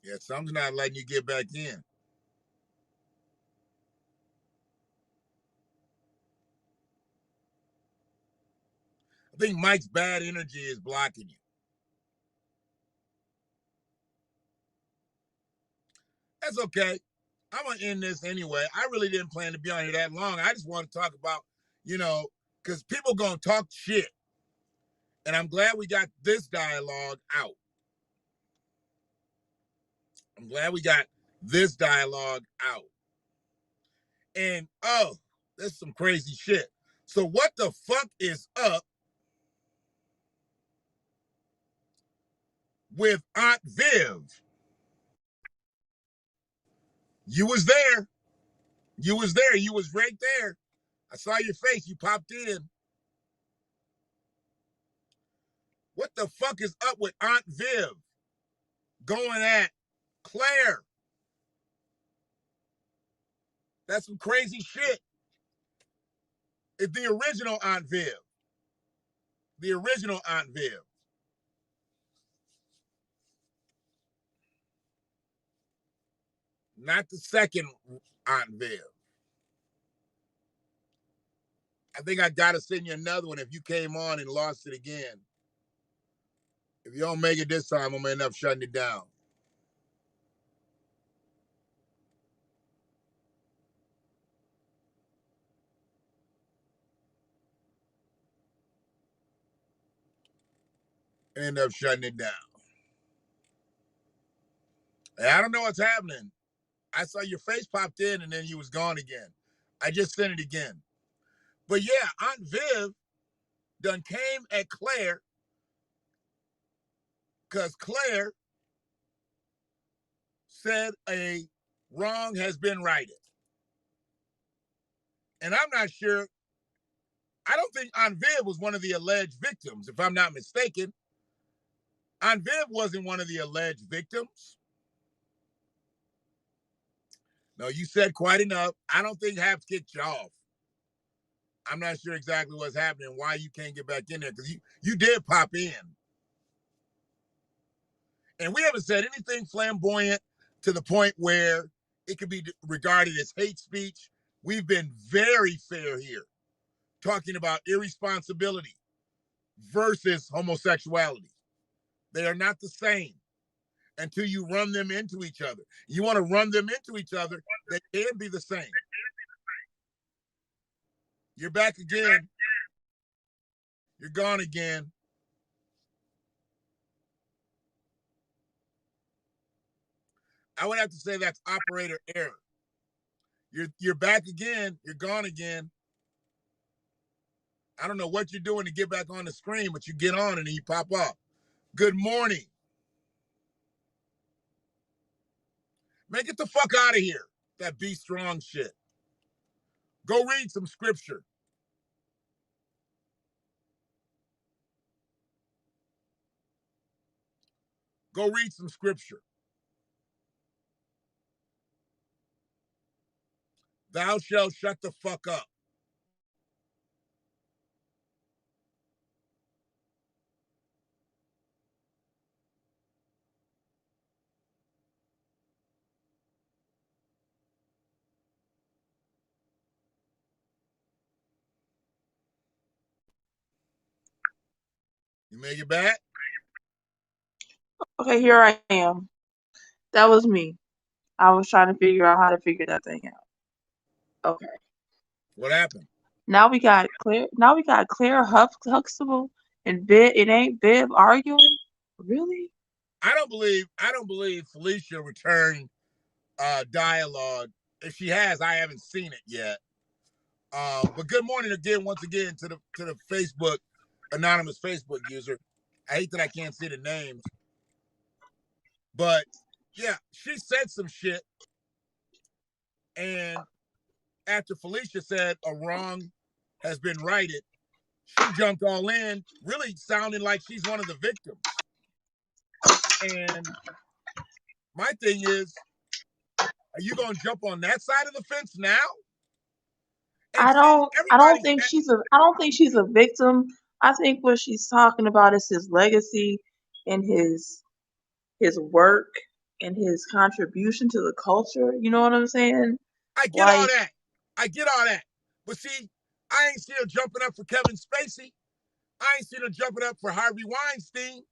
Yeah, some's not letting you get back in. I think Mike's bad energy is blocking you. That's okay. I'm going to end this anyway. I really didn't plan to be on here that long. I just want to talk about, because people going to talk shit. And I'm glad we got this dialogue out. I'm glad we got this dialogue out. And, there's some crazy shit. So what the fuck is up with Aunt Viv? You was there. You was there. You was right there. I saw your face. You popped in. What the fuck is up with Aunt Viv going at Claire? That's some crazy shit. It's the original Aunt Viv. The original Aunt Viv. Not the second Aunt Viv. I think I gotta send you another one if you came on and lost it again. If you don't make it this time, I'm gonna end up shutting it down. End up shutting it down. And I don't know what's happening. I saw your face popped in and then you was gone again. I just sent it again. But yeah, Aunt Viv done came at Claire because Claire said a wrong has been righted. And I'm not sure. I don't think Aunt Viv was one of the alleged victims, if I'm not mistaken. Aunt Viv wasn't one of the alleged victims. No, you said quite enough. I don't think Haps kicked you off. I'm not sure exactly what's happening, why you can't get back in there, because you did pop in. And we haven't said anything flamboyant to the point where it could be regarded as hate speech. We've been very fair here, talking about irresponsibility versus homosexuality. They are not the same until you run them into each other. You want to run them into each other, they can be the same. You're back again. You're gone again. I would have to say that's operator error. You're back again. You're gone again. I don't know what you're doing to get back on the screen, but you get on and then you pop off. Good morning. Man, get the fuck out of here. That be strong shit. Go read some scripture. Go read some scripture. Thou shalt shut the fuck up. You make it back? Okay, here I am. That was me. I was trying to figure out how to figure that thing out. Okay. What happened? Now we got Claire. Now we got Claire Huxtable and Viv. It ain't Viv arguing. Really? I don't believe Felicia returned dialogue. If she has, I haven't seen it yet. But good morning again, once again, to the Facebook anonymous Facebook user. I hate that I can't see the names, but yeah, she said some shit, and after Felicia said a wrong has been righted, she jumped all in, really sounding like she's one of the victims. And my thing is, are you going to jump on that side of the fence now? And I see, don't. I don't everybody's think she's a. I don't think she's a victim. I think what she's talking about is his legacy and his work and his contribution to the culture. You know what I'm saying? I get all Like, that. I get all that. But see, I ain't seen her jumping up for Kevin Spacey. I ain't seen her jumping up for Harvey Weinstein.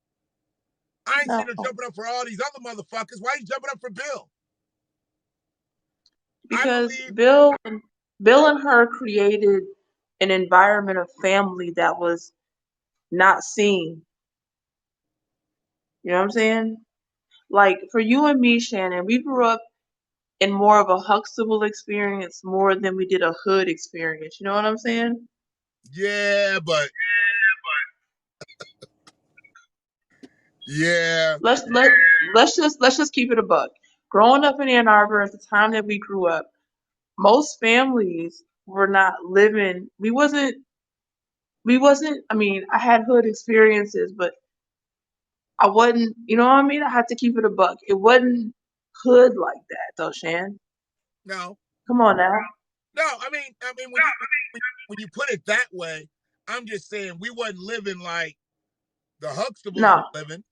I ain't seen her no, jumping up for all these other motherfuckers. Why are you jumping up for Bill? I because believe, Bill and her created an environment of family that was not seen. You know what I'm saying? Like for you and me, Shannon, we grew up in more of a Huxtable experience more than we did a hood experience. You know what I'm saying? yeah, but yeah, Let's let let's just keep it a buck. Growing up in Ann Arbor at the time that we grew up, most families were not living. We wasn't. I mean, I had hood experiences, but I wasn't. You know what I mean? I had to keep it a buck. It wasn't hood like that, though, Shan. no. Come on now. No, I mean when you put it that way, I'm just saying we wasn't living like the Huxtables were No, living.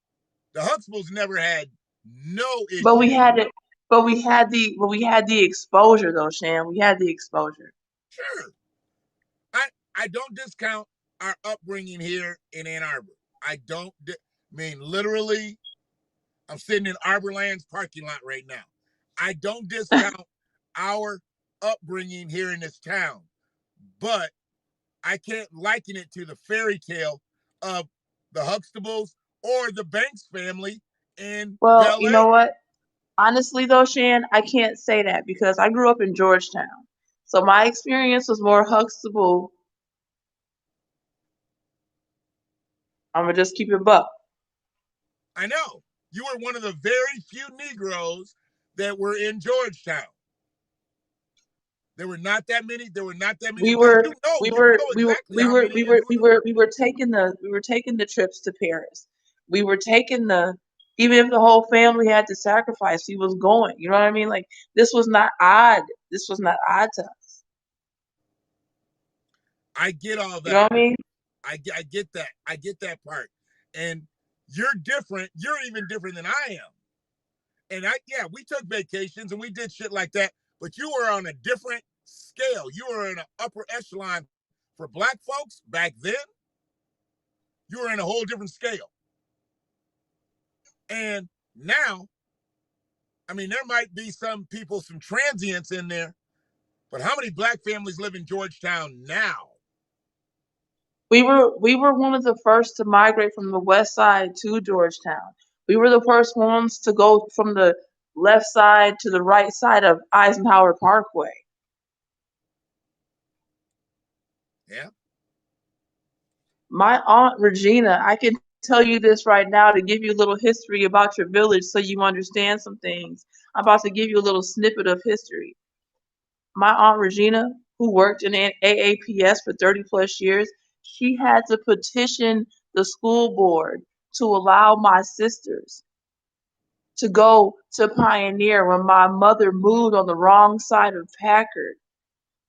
The Huxtables never had no but we issue. had it. But we had the exposure though, Shan. We had the exposure. Sure, I don't discount our upbringing here in Ann Arbor. I don't. I mean, literally, I'm sitting in Arborland's parking lot right now. I don't discount our upbringing here in this town, but I can't liken it to the fairy tale of the Huxtables or the Banks family in Well, Bel you Air. know what? Honestly though, Shan, I can't say that because I grew up in Georgetown. So my experience was more Huxtable. I'm gonna just keep it buck. I know you were one of the very few Negroes that were in Georgetown. There were not that many. There were not that many. We Well, were you we were know we were exactly we how were many we in were we Georgia. were we were taking the trips to Paris. We were taking the even if the whole family had to sacrifice, he was going. You know what I mean? Like this was not odd. This was not odd to us. I get all You know that. what I mean? I get that. I get that part. And you're different. You're even different than I am. And yeah, we took vacations and we did shit like that. But you were on a different scale. You were in an upper echelon for black folks back then. You were in a whole different scale. And now, I mean, there might be some people, some transients in there, but how many black families live in Georgetown now? We were one of the first to migrate from the west side to Georgetown. We were the first ones to go from the left side to the right side of Eisenhower Parkway. Yeah. My aunt Regina, I can tell you this right now to give you a little history about your village so you understand some things. I'm about to give you a little snippet of history. My aunt Regina, who worked in AAPS for 30 plus years, she had to petition the school board to allow my sisters to go to Pioneer when my mother moved on the wrong side of Packard.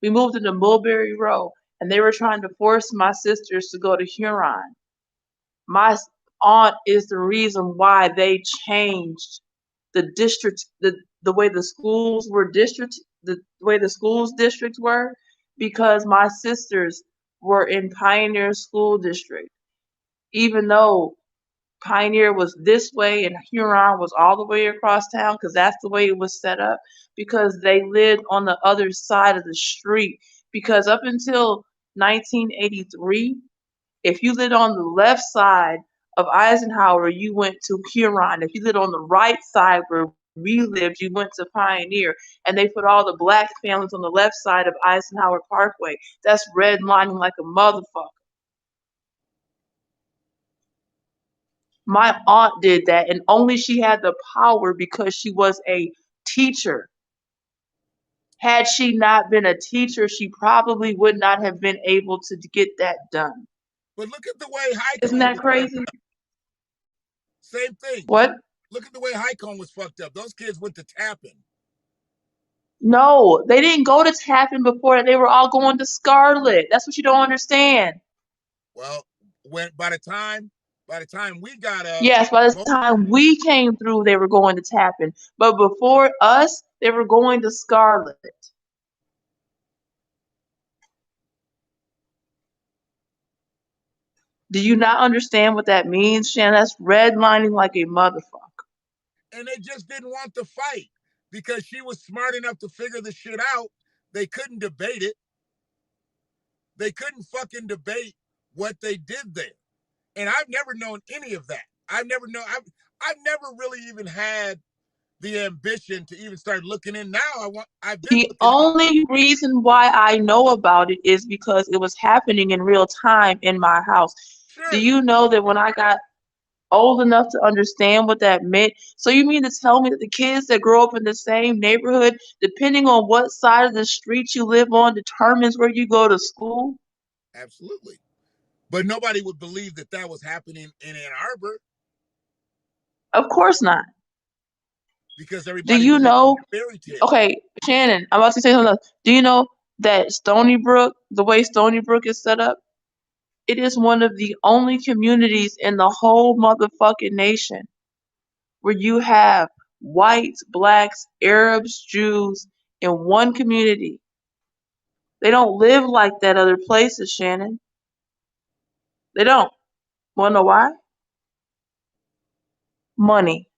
We moved into Mulberry Row, and they were trying to force my sisters to go to Huron. My aunt is the reason why they changed the district, the way the schools were the way the schools districts were, because my sisters were in Pioneer School District, even though Pioneer was this way and Huron was all the way across town because that's the way it was set up because they lived on the other side of the street. Because up until 1983, if you lived on the left side of Eisenhower, you went to Huron. If you lived on the right side where we lived, you went to Pioneer. And they put all the black families on the left side of Eisenhower Parkway. That's redlining like a motherfucker. My aunt did that, and only she had the power because she was a teacher. Had she not been a teacher, she probably would not have been able to get that done. But look at the way Isn't Highcomb that was fucked crazy? up. Same thing. What? Look at the way Highcomb was fucked up. Those kids went to tapping. No, they didn't go to Tappan before that. They were all going to Scarlet. That's what you don't understand. Well, when by the time we got Yes, by the most, time we came through, they were going to Tappan. But before us, they were going to Scarlet. Do you not understand what that means, Shannon? That's redlining like a motherfucker. and they just didn't want to fight because she was smart enough to figure the shit out. They couldn't debate it. They couldn't fucking debate what they did there. And I've never known any of that. I've never really even had the ambition to even start looking in. Now I've been The looking in. only reason why I know about it is because it was happening in real time in my house. Do Sure, you know that when I got old enough to understand what that meant? So you mean to tell me that the kids that grow up in the same neighborhood, depending on what side of the street you live on, determines where you go to school? absolutely. But nobody would believe that that was happening in Ann Arbor Of course not. because Do everybody you believes know? in fairy tales. Okay, Shannon, I'm about to say something else. Do you know that Stony Brook, the way Stony Brook is set up, it is one of the only communities in the whole motherfucking nation where you have whites, blacks, Arabs, Jews in one community. They don't live like that other places, Shannon. They don't. Wanna know why? Money.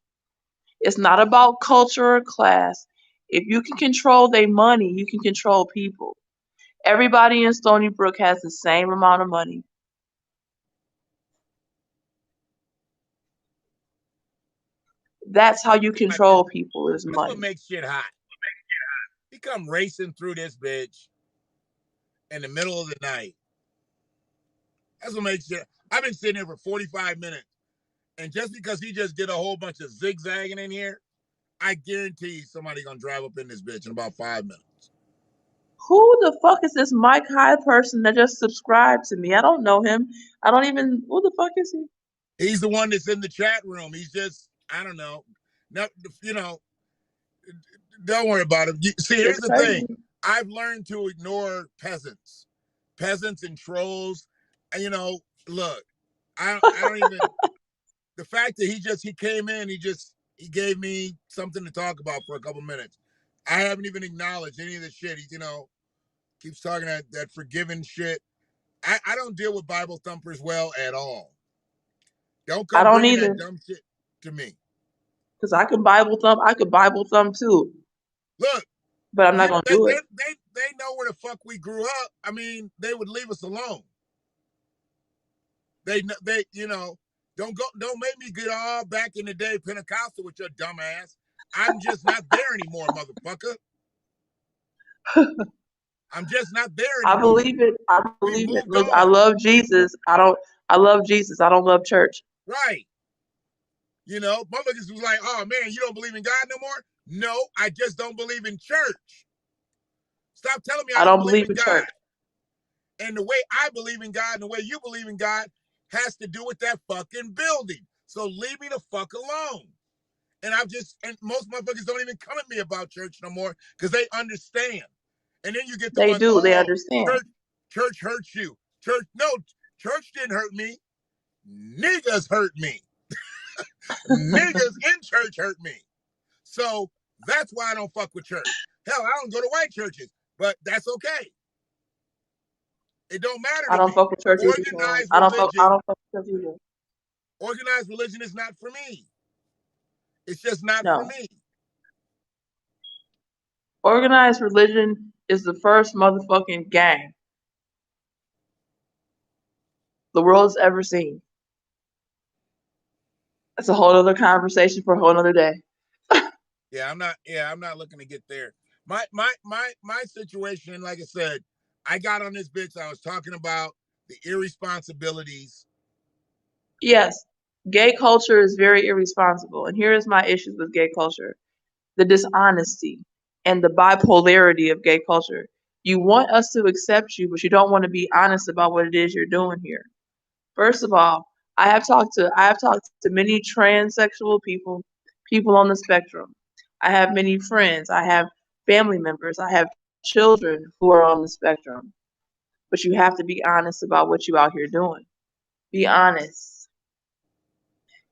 It's not about culture or class. If you can control their money, you can control people. Everybody in Stony Brook has the same amount of money. That's how you Like this. control people is That's what money. makes shit hot. He come racing through this bitch in the middle of the night. That's what makes shit. I've been sitting here for 45 minutes, and just because he just did a whole bunch of zigzagging in here, I guarantee somebody gonna drive up in this bitch in about 5 minutes. Who the fuck is this Mike High person that just subscribed to me? I don't know him. I don't even. Who the fuck is he? He's the one that's in the chat room. He's just, I don't know. No, you know, don't worry about him. See, here's It's the thing. crazy. I've learned to ignore peasants and trolls. And, look, I don't even. The fact that he came in, he gave me something to talk about for a couple minutes. I haven't even acknowledged any of the shit. He, keeps talking that forgiving shit. I don't deal with Bible thumpers well at all. Don't I come don't bringing either, that dumb shit to me. cause I can Bible thump. I could Bible thump too, Look, but I'm not gonna they, do they it. they know where the fuck we grew up. I mean, they would leave us alone. They don't make me get all back in the day Pentecostal with your dumb ass. I'm just not there anymore, motherfucker. I'm just not there I anymore. believe it. I We've believe it. moved Look, I on. love Jesus. I don't. I love Jesus. I don't love church. Right. Motherfuckers was like, oh man, you don't believe in God no more? No, I just don't believe in church. Stop telling me I I don't don't believe believe in in church. God. And the way I believe in God and the way you believe in God has to do with that fucking building. So leave me the fuck alone. And most motherfuckers don't even come at me about church no more because they understand. And then you get the They ones, do. They oh, understand. church hurts you. No, church didn't hurt me. Niggas hurt me. Niggas in church hurt me. So that's why I don't fuck with church. Hell, I don't go to white churches, but that's okay. It don't matter I to don't me. fuck with church either, Sean. Organized religion, I don't fuck with church either. organized religion is not for me. It's just not for No. me. Organized religion is the first motherfucking gang the world's ever seen. That's a whole other conversation for a whole other day. I'm not looking to get there. My situation, like I said, I got on this bitch. I was talking about the irresponsibilities. Yes, gay culture is very irresponsible. And here is my issues with gay culture: the dishonesty and the bipolarity of gay culture. You want us to accept you, but you don't want to be honest about what it is you're doing here. First of all, I have talked to many transsexual people, people on the spectrum. I have many friends. I have family members. I have children who are on the spectrum. But you have to be honest about what you out here doing. Be honest.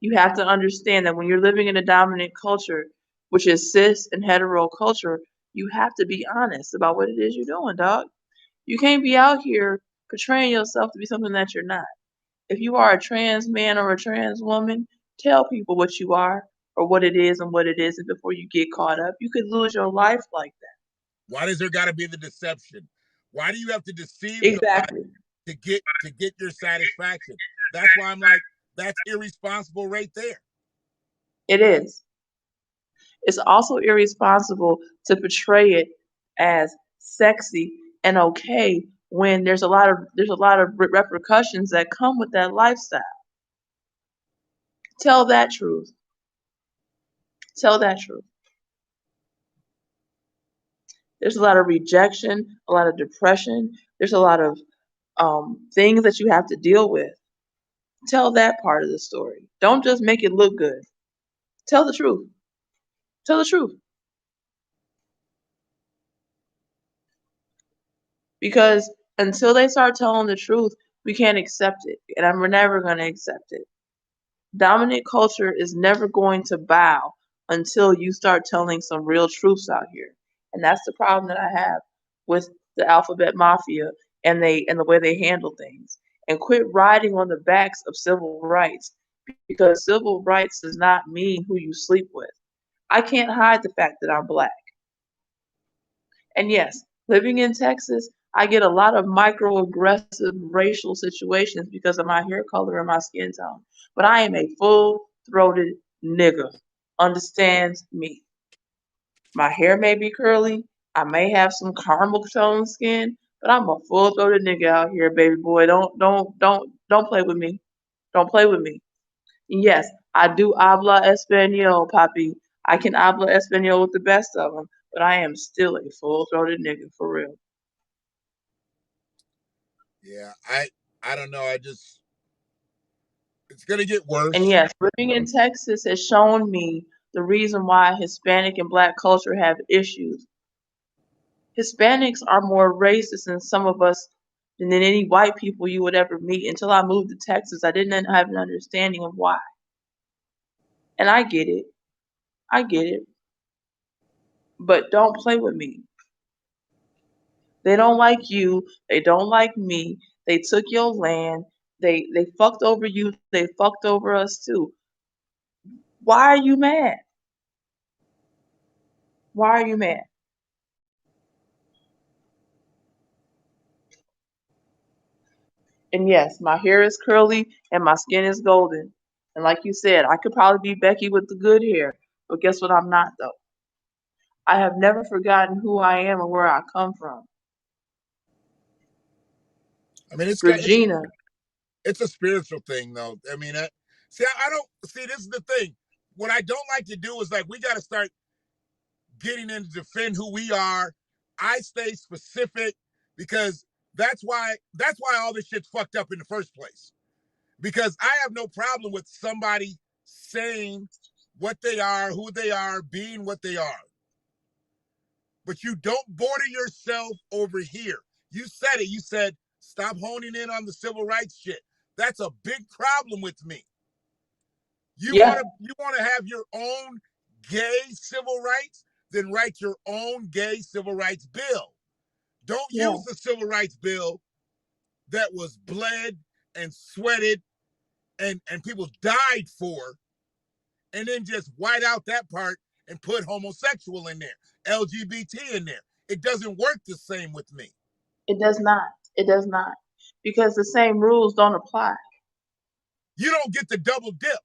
You have to understand that when you're living in a dominant culture, which is cis and hetero culture, you have to be honest about what it is you're doing, dog. You can't be out here portraying yourself to be something that you're not. If you are a trans man or a trans woman, tell people what you are or what it is and what it isn't before you get caught up. You could lose your life like that. Why does there got to be the deception? Why do you have to deceive somebody Exactly. to get your satisfaction? That's why I'm like, that's irresponsible right there. It is. It's also irresponsible to portray it as sexy and okay when there's a lot of repercussions that come with that lifestyle. Tell that truth. Tell that truth. There's a lot of rejection, a lot of depression. There's a lot of things that you have to deal with. Tell that part of the story. Don't just make it look good. Tell the truth. Tell the truth. Because until they start telling the truth, we can't accept it. And we're never going to accept it. Dominant culture is never going to bow until you start telling some real truths out here. And that's the problem that I have with the alphabet mafia and the way they handle things. And quit riding on the backs of civil rights, because civil rights does not mean who you sleep with. I can't hide the fact that I'm black. And yes, living in Texas, I get a lot of microaggressive racial situations because of my hair color and my skin tone. But I am a full throated nigga. Understands me. My hair may be curly. I may have some caramel tone skin, but I'm a full throated nigga out here, baby boy. Don't play with me. Don't play with me. And yes, I do habla español, papi. I can habla español with the best of them, but I am still a full throated nigga for real. Yeah, I don't know. I just it's gonna get And worse. yes, living in Texas has shown me the reason why Hispanic and Black culture have issues. Hispanics are more racist than some of us than any white people you would ever meet. Until I moved to Texas, I didn't have an understanding of why. And I get it. I get it. But don't play with me. They don't like you. They don't like me. They took your land. They fucked over you. They fucked over us too. Why are you mad? Why are you mad? And yes, my hair is curly and my skin is golden. And like you said, I could probably be Becky with the good hair. But guess what? I'm not though. I have never forgotten who I am and where I come from. I mean, Regina. it's a spiritual thing though. I mean, I don't see. This is the thing. What I don't like to do is like we got to start getting in to defend who we are. I stay specific because that's why all this shit's fucked up in the first place. Because I have no problem with somebody saying what they are, who they are, being what they are. But you don't border yourself over here. You said it. You said stop honing in on the civil rights shit. That's a big problem with me. Yeah, You want to have your own gay civil rights, then write your own gay civil rights bill. Don't yeah. use the civil rights bill that was bled and sweated and people died for, and then just white out that part and put homosexual in there, LGBT in there. It doesn't work the same with me. It does not. It does not. Because the same rules don't apply. You don't get the double dip.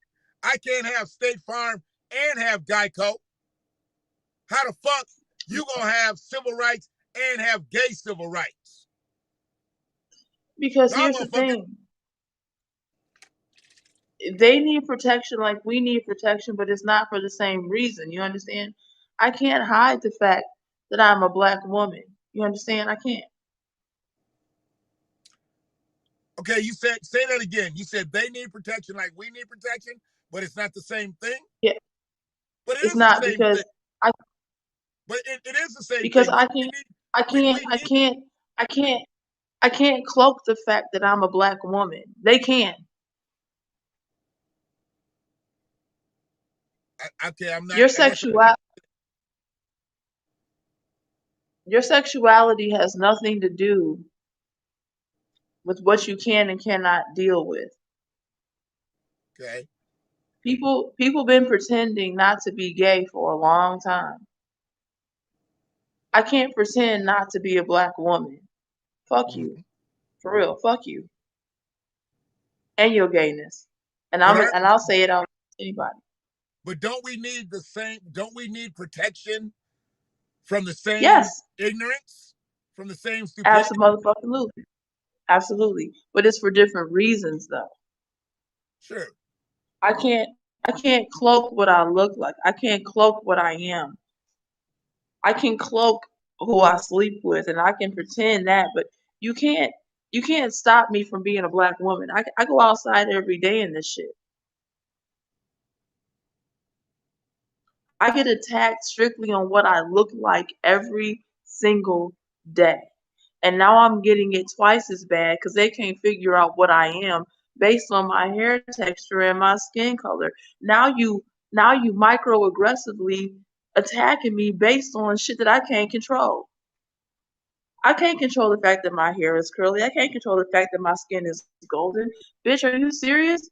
I can't have State Farm and have Geico. How the fuck you gonna have civil rights and have gay civil rights? Because Y'all here's the motherfuckers. thing. They need protection like we need protection, but it's not for the same reason. You understand? I can't hide the fact that I'm a black woman. You understand? I can't. Okay, you said say that again. You said they need protection like we need protection, but it's not the same thing. Yeah, But it it's is the not same thing. I But it is the same because thing. I can't I can't We I need. can't I can't I can't cloak the fact that I'm a black woman. They can. Okay, I'm not. Your I guess. sexual your sexuality has nothing to do with what you can and cannot deal with. Okay. People been pretending not to be gay for a long time. I can't pretend not to be a black woman. Fuck you. Mm-hmm. For real, fuck you. And your gayness. But our, And I'll say it out to anybody. but don't we need the same? Don't we need protection from the same Yes, ignorance, from the same stupidity? absolutely. Absolutely. But it's for different reasons though. Sure. I can't cloak what I look like. I can't cloak what I am. I can cloak who I sleep with and I can pretend that, but you can't you can't stop me from being a black woman. I go outside every day in this shit. I get attacked strictly on what I look like every single day. And now I'm getting it twice as bad because they can't figure out what I am based on my hair texture and my skin color. Now you microaggressively attacking me based on shit that I can't control. I can't control the fact that my hair is curly. I can't control the fact that my skin is golden. Bitch, are you serious?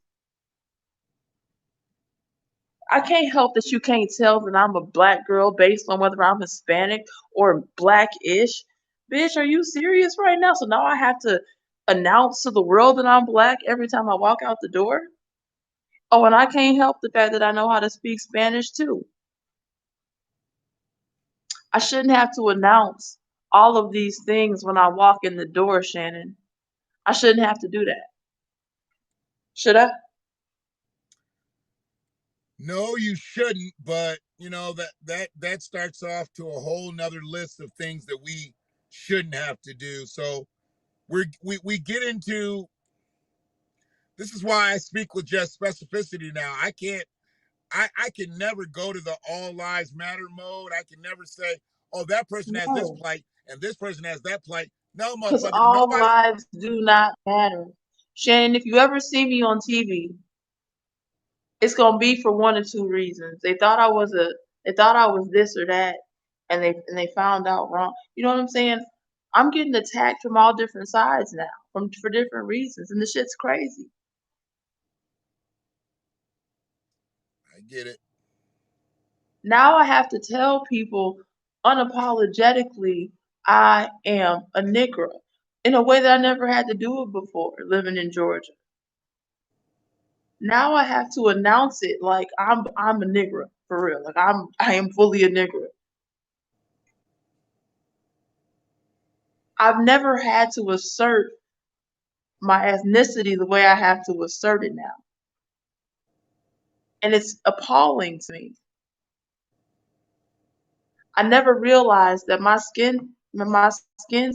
I can't help that you can't tell that I'm a black girl based on whether I'm Hispanic or black-ish. Bitch, are you serious right now? So now I have to announce to the world that I'm black every time I walk out the door? Oh, and I can't help the fact that I know how to speak Spanish too. I shouldn't have to announce all of these things when I walk in the door, Shannon. I shouldn't have to do that. Should I? No, you shouldn't, but that starts off to a whole nother list of things that we shouldn't have to do. So we get into this is why I speak with just specificity now. I can never go to the all lives matter mode. I can never say, oh, that person has this No, plight and this person has that plight. No, because motherfucker, all nobody. lives do not matter. Shannon, if you ever see me on TV, it's gonna be for one or two reasons. They thought I was this or that, and they found out wrong. You know what I'm saying? I'm getting attacked from all different sides now, from for different reasons, and the shit's crazy. I get it. Now I have to tell people unapologetically I am a nigger in a way that I never had to do it before living in Georgia. Now I have to announce it like I'm a nigger for real. Like I am fully a nigger. I've never had to assert my ethnicity the way I have to assert it now. And it's appalling to me. I never realized that my skin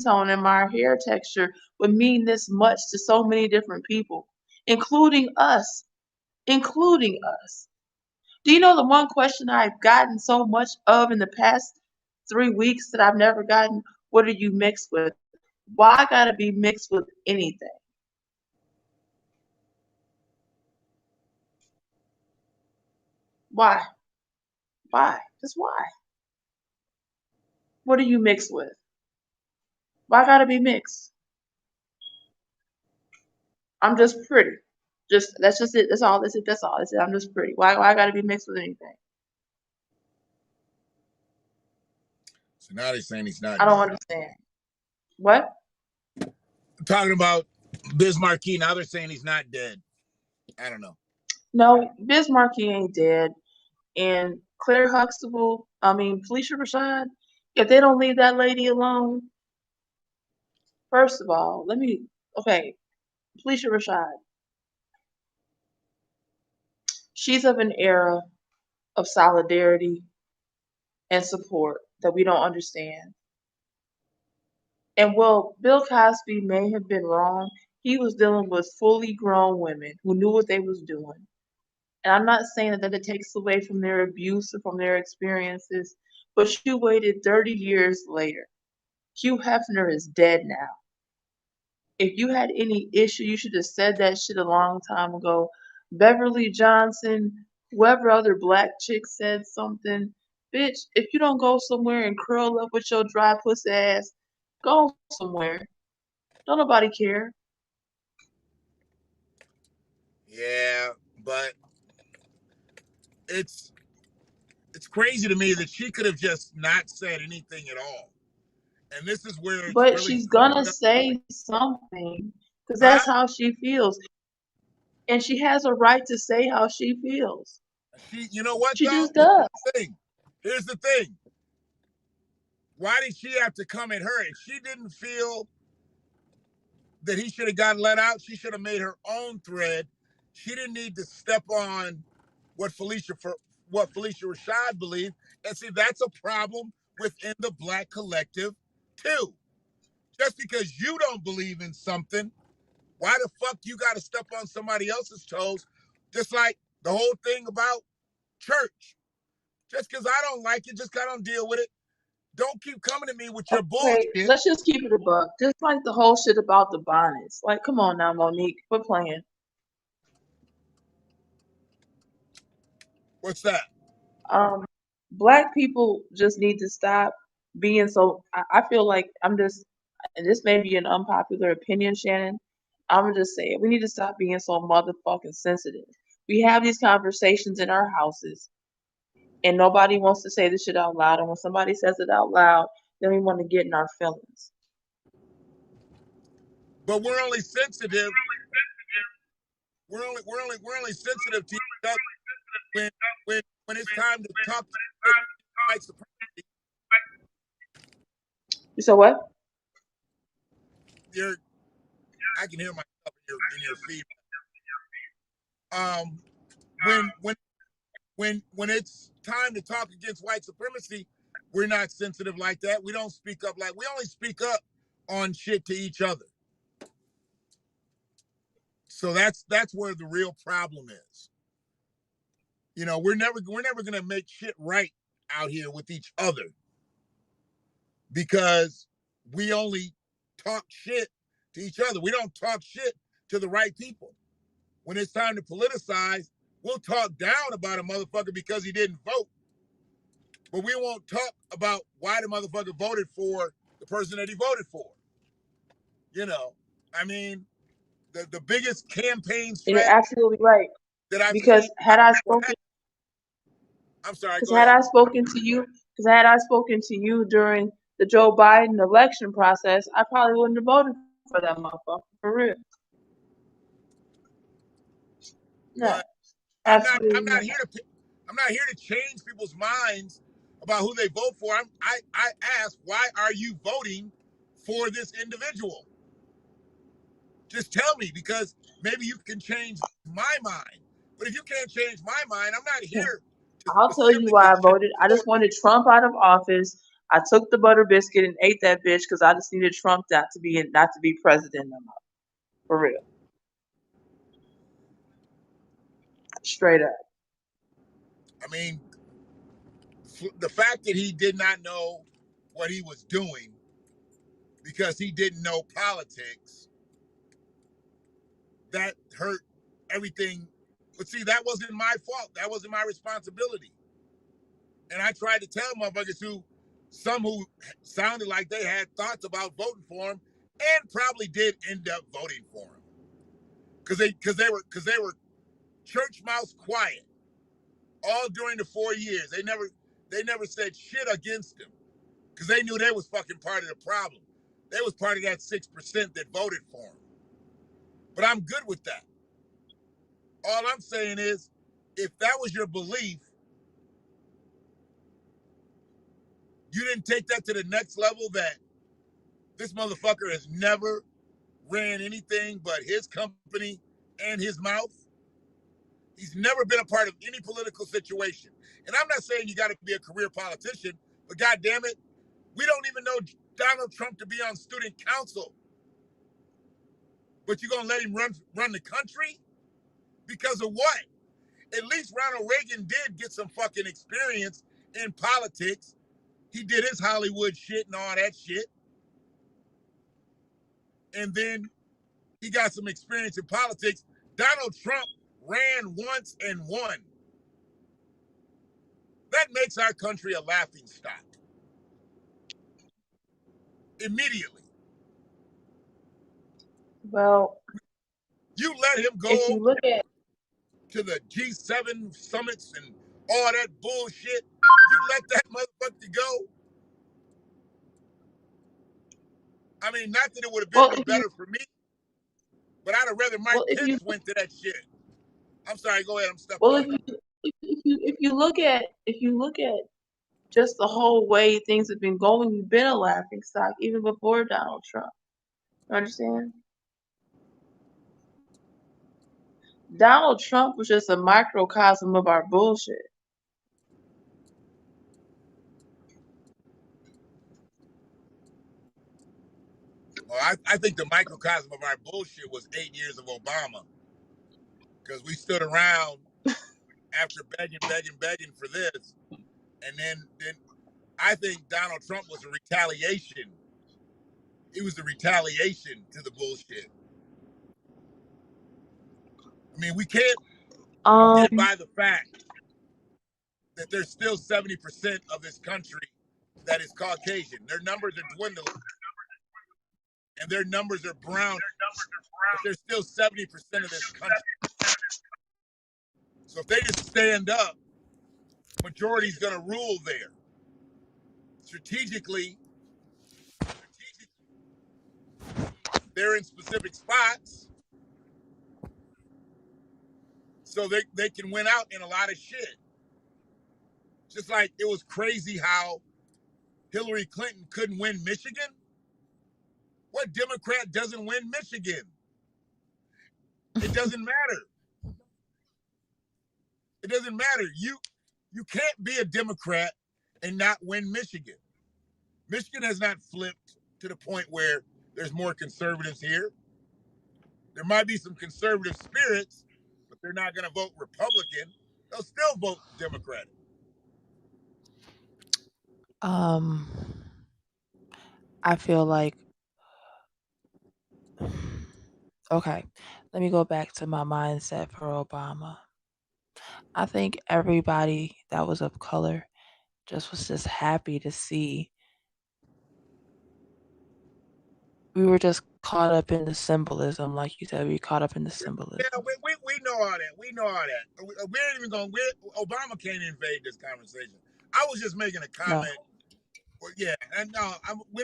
tone and my hair texture would mean this much to so many different people, including us, including us. Do you know the one question I've gotten so much of in the past 3 weeks that I've never gotten? What are you mixed with? Why gotta be mixed with anything? Why? Why? Just why? What are you mixed with? Why gotta be mixed? I'm just pretty. Just that's just it. That's all. That's it. That's all. That's it. I'm just pretty. Why I gotta be mixed with anything? So now they're saying he's not I don't dead. understand. What? I'm talking about Biz Marquee. Now they're saying he's not dead. I don't know. No, Biz Markie ain't dead. And Claire Huxtable, I mean Felicia Rashad, if they don't leave that lady alone, first of all, okay, Felicia Rashad, she's of an era of solidarity and support that we don't understand. And well, Bill Cosby may have been wrong. He was dealing with fully grown women who knew what they was doing. And I'm not saying that it takes away from their abuse or from their experiences, but you waited 30 years later. Hugh Hefner is dead now. If you had any issue, you should have said that shit a long time ago. Beverly Johnson, whoever other black chick said something, bitch, if you don't go somewhere and curl up with your dry pussy ass, go somewhere. Don't nobody care. Yeah, but it's it's crazy to me that she could have just not said anything at all. And this is where it's But really she's fucked gonna up. say something because Huh? that's how she feels. And she has a right to say how she feels. You know what She though? just does. Thing. Here's the thing. Why did she have to come at her? If she didn't feel that he should have gotten let out, she should have made her own thread. She didn't need to step on what Felicia for what Felicia Rashad believed. And see, that's a problem within the black collective too. Just because you don't believe in something, why the fuck you got to step on somebody else's toes? Just like the whole thing about church. Just because I don't like it, just because I don't deal with it, don't keep coming to me with your Okay, bullshit. let's just keep it a buck. Just like the whole shit about the bonnets. Like, come on now, Monique, quit playing. What's that? Um, Black people just need to stop being so. I feel like I'm just, and this may be an unpopular opinion, Shannon. I'm gonna just say it. We need to stop being so motherfucking sensitive. We have these conversations in our houses, and nobody wants to say this shit out loud. And when somebody says it out loud, then we want to get in our feelings. But we're only sensitive. We're only sensitive to each other when when it's time to talk to white supremacy. So what? You're, I can hear myself in your feed. Um, when when when it's time to talk against white supremacy, we're not sensitive like that. We don't speak up like we only speak up on shit to each other. So that's where the real problem is. You know, we're never gonna make shit right out here with each other because we only talk shit to each other. We don't talk shit to the right people. When it's time to politicize, we'll talk down about a motherfucker because he didn't vote, but we won't talk about why the motherfucker voted for the person that he voted for. You know, I mean, the biggest campaign And you're strategy absolutely right. that I've seen. Because had I spoken, I'm sorry, because go ahead. had I spoken to you during the Joe Biden election process, I probably wouldn't have voted for that motherfucker for real. No, But I'm absolutely not not. here to I'm not here to change people's minds about who they vote for. I ask, why are you voting for this individual? Just tell me, because maybe you can change my mind. But if you can't change my mind, I'm not here to I'll tell you why specifically I change voted. I your just wanted Trump out of office. I took the butter biscuit and ate that bitch because I just needed Trump not to be president no more. For real, straight up. I mean, the fact that he did not know what he was doing because he didn't know politics, that hurt everything. But see, that wasn't my fault. That wasn't my responsibility. And I tried to tell motherfuckers who sounded like they had thoughts about voting for him and probably did end up voting for him. Because they were church mouse quiet all during the 4 years. They never said shit against him because they knew they was fucking part of the problem. They was part of that 6% that voted for him. But I'm good with that. All I'm saying is, if that was your belief, you didn't take that to the next level, that this motherfucker has never ran anything but his company and his mouth. He's never been a part of any political situation. And I'm not saying you got to be a career politician, but God damn it, we don't even know Donald Trump to be on student council. But you're gonna let him run the country? Because of what? At least Ronald Reagan did get some fucking experience in politics. He did his Hollywood shit and all that shit. And then he got some experience in politics. Donald Trump ran once and won. That makes our country a laughing stock immediately. Well, You let him if go you look at to the G7 summits and all that bullshit. You let that motherfucker go. I mean, not that it would have been well, any if you better for me, but I'd have rather Mike well, if you Pence went to that shit. I'm sorry, go ahead. I'm stepping well, on you. if you look at just the whole way things have been going, you've been a laughing stock even before Donald Trump. You understand? Donald Trump was just a microcosm of our bullshit. Well, I think the microcosm of our bullshit was 8 years of Obama, because we stood around after begging for this. And then I think Donald Trump was a retaliation. It was a retaliation to the bullshit. I mean, we can't get Um, by the fact that there's still 70% of this country that is Caucasian. Their numbers are dwindling and their numbers are browning, but there's still 70% of this country. So if they just stand up, majority's going to rule there. Strategically, they're in specific spots so they can win out in a lot of shit. Just like it was crazy how Hillary Clinton couldn't win Michigan. What Democrat doesn't win Michigan? It doesn't matter. It doesn't matter. You can't be a Democrat and not win Michigan. Michigan has not flipped to the point where there's more conservatives here. There might be some conservative spirits, but they're not going to vote Republican. They'll still vote Democratic. um, I feel like okay. Let me go back to my mindset for Obama. I think everybody that was of color just happy to see. We were just caught up in the symbolism, like you said. We caught up in the Yeah, symbolism. we know all that. We know all that. We ain't even going. Obama can't invade this conversation. I was just making a No, comment. Well, yeah, and no, we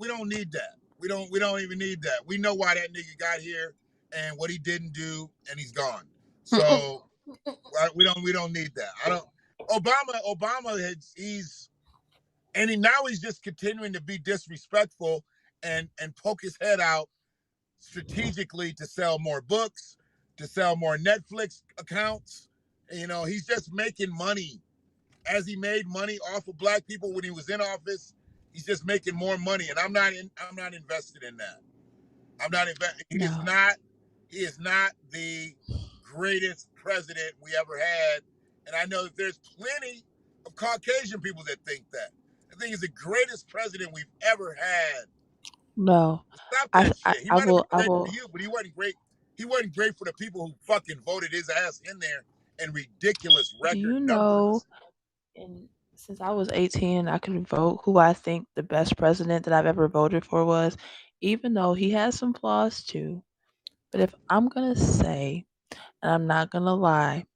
don't need that. We don't even need that. We know why that nigga got here and what he didn't do, and he's gone. So we don't need that. I don't. Obama he's and now he's just continuing to be disrespectful and poke his head out strategically to sell more books, to sell more Netflix accounts. You know, he's just making money as he made money off of black people when he was in office. He's just making more money, and I'm not invested in that. I'm not invested. no, He is not the greatest president we ever had, and I know that there's plenty of Caucasian people that think that. I think he's the greatest president we've ever had. no. Stop that shit. He I might have will, been I great for will. you, but he wasn't great. He wasn't great for the people who fucking voted his ass in there in ridiculous Do record you know? numbers. And since I was 18, I could vote who I think the best president that I've ever voted for was, even though he has some flaws too. But if I'm gonna say, and I'm not gonna lie,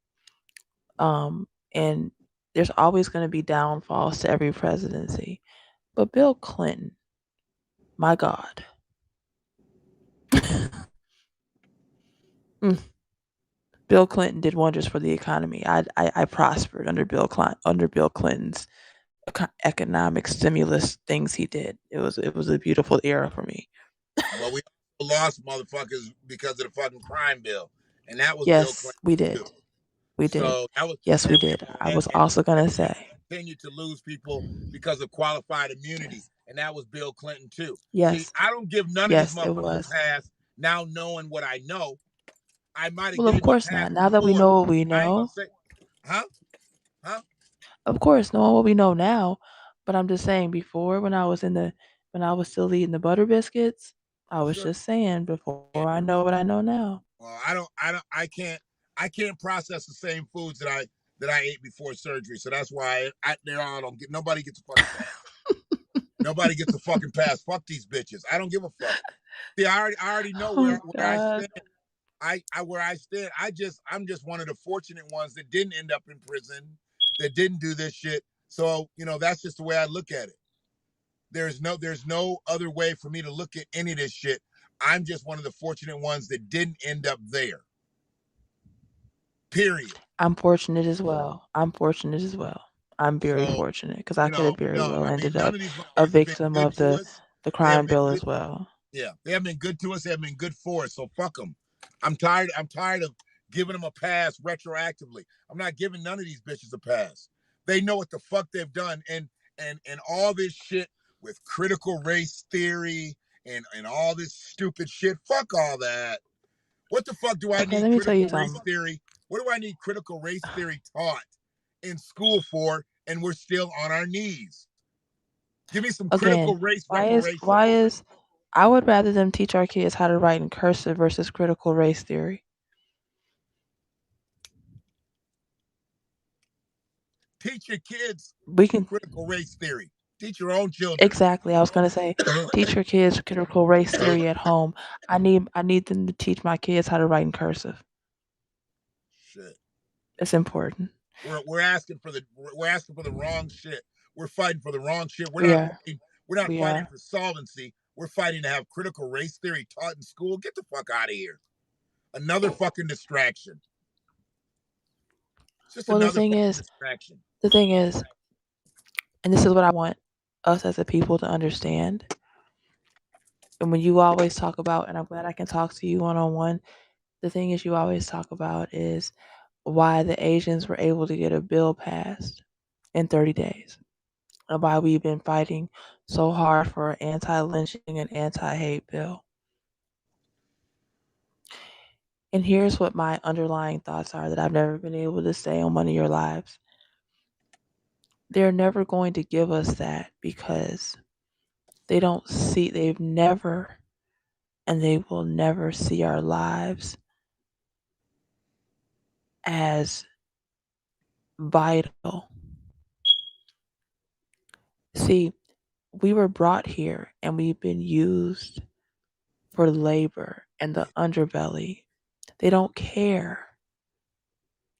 and there's always gonna be downfalls to every presidency. But Bill Clinton, my God. Mm, Bill Clinton did wonders for the economy. I prospered under Bill Clinton's economic stimulus things he did. It was a beautiful era for me. Well, we lost motherfuckers because of the fucking crime bill, and that was Bill Yes, Clinton we too. did. We did. So that was Yes, we did. I was also gonna and say we continue to lose people because of qualified immunity, and that was Bill Clinton too. See, yes, I don't give none of these yes, it motherfuckers a was. pass now, knowing what I know. I might have Well, of gave him a course pass not. Now that we before. know what we I ain't gonna know, say, huh, huh. of course, knowing what we know now. But I'm just saying, before when I was still eating the butter biscuits, I was Sure. just saying before I Yeah. know what I know now. Well, I can't process the same foods that I ate before surgery. So that's why they're all don't get nobody gets a fucking pass. Nobody gets a fucking pass. Fuck these bitches. I don't give a fuck. See, I already know Oh where I God. stand. I where I stand. I'm just one of the fortunate ones that didn't end up in prison, that didn't do this shit. So, you know, that's just the way I look at it. There's no other way for me to look at any of this shit. I'm just one of the fortunate ones that didn't end up there. Period. I'm fortunate as well. I'm fortunate as well. I'm very So, fortunate because I could have very no, well I mean, ended none up of these a motherfuckers have been victim good of to us. the They crime haven't been bill good. as well. Yeah, they haven't been good to us. They haven't been good for us. So fuck them. I'm tired of giving them a pass retroactively. I'm not giving none of these bitches a pass. They know what the fuck they've done, and all this shit with critical race theory and all this stupid shit. Fuck all that. What the fuck do I Okay, need let me tell you critical race something. theory? What do I need critical race theory taught in school for and we're still on our knees. Give me some critical Again, race why is reparations. why is I would rather them teach our kids how to write in cursive versus critical race theory. Teach your kids We can critical race theory. Teach your own children. exactly. I was gonna say, teach your kids critical race theory at home. I need them to teach my kids how to write in cursive. Shit. It's important. We're asking for the wrong shit. We're fighting for the wrong shit. We are. We're not We fighting are. for solvency. We're fighting to have critical race theory taught in school. Get the fuck out of here. Another fucking distraction. It's just Well, another fucking distraction. the thing is, and this is what I want us as a people to understand. And when you always talk about, and I'm glad I can talk to you one on one, the thing is, you always talk about is why the Asians were able to get a bill passed in 30 days, and why we've been fighting so hard for an anti lynching and anti hate bill. And here's what my underlying thoughts are that I've never been able to say on One of Your Lives. They're never going to give us that because they've never, and they will never see our lives as vital. See, we were brought here and we've been used for labor and the underbelly. They don't care.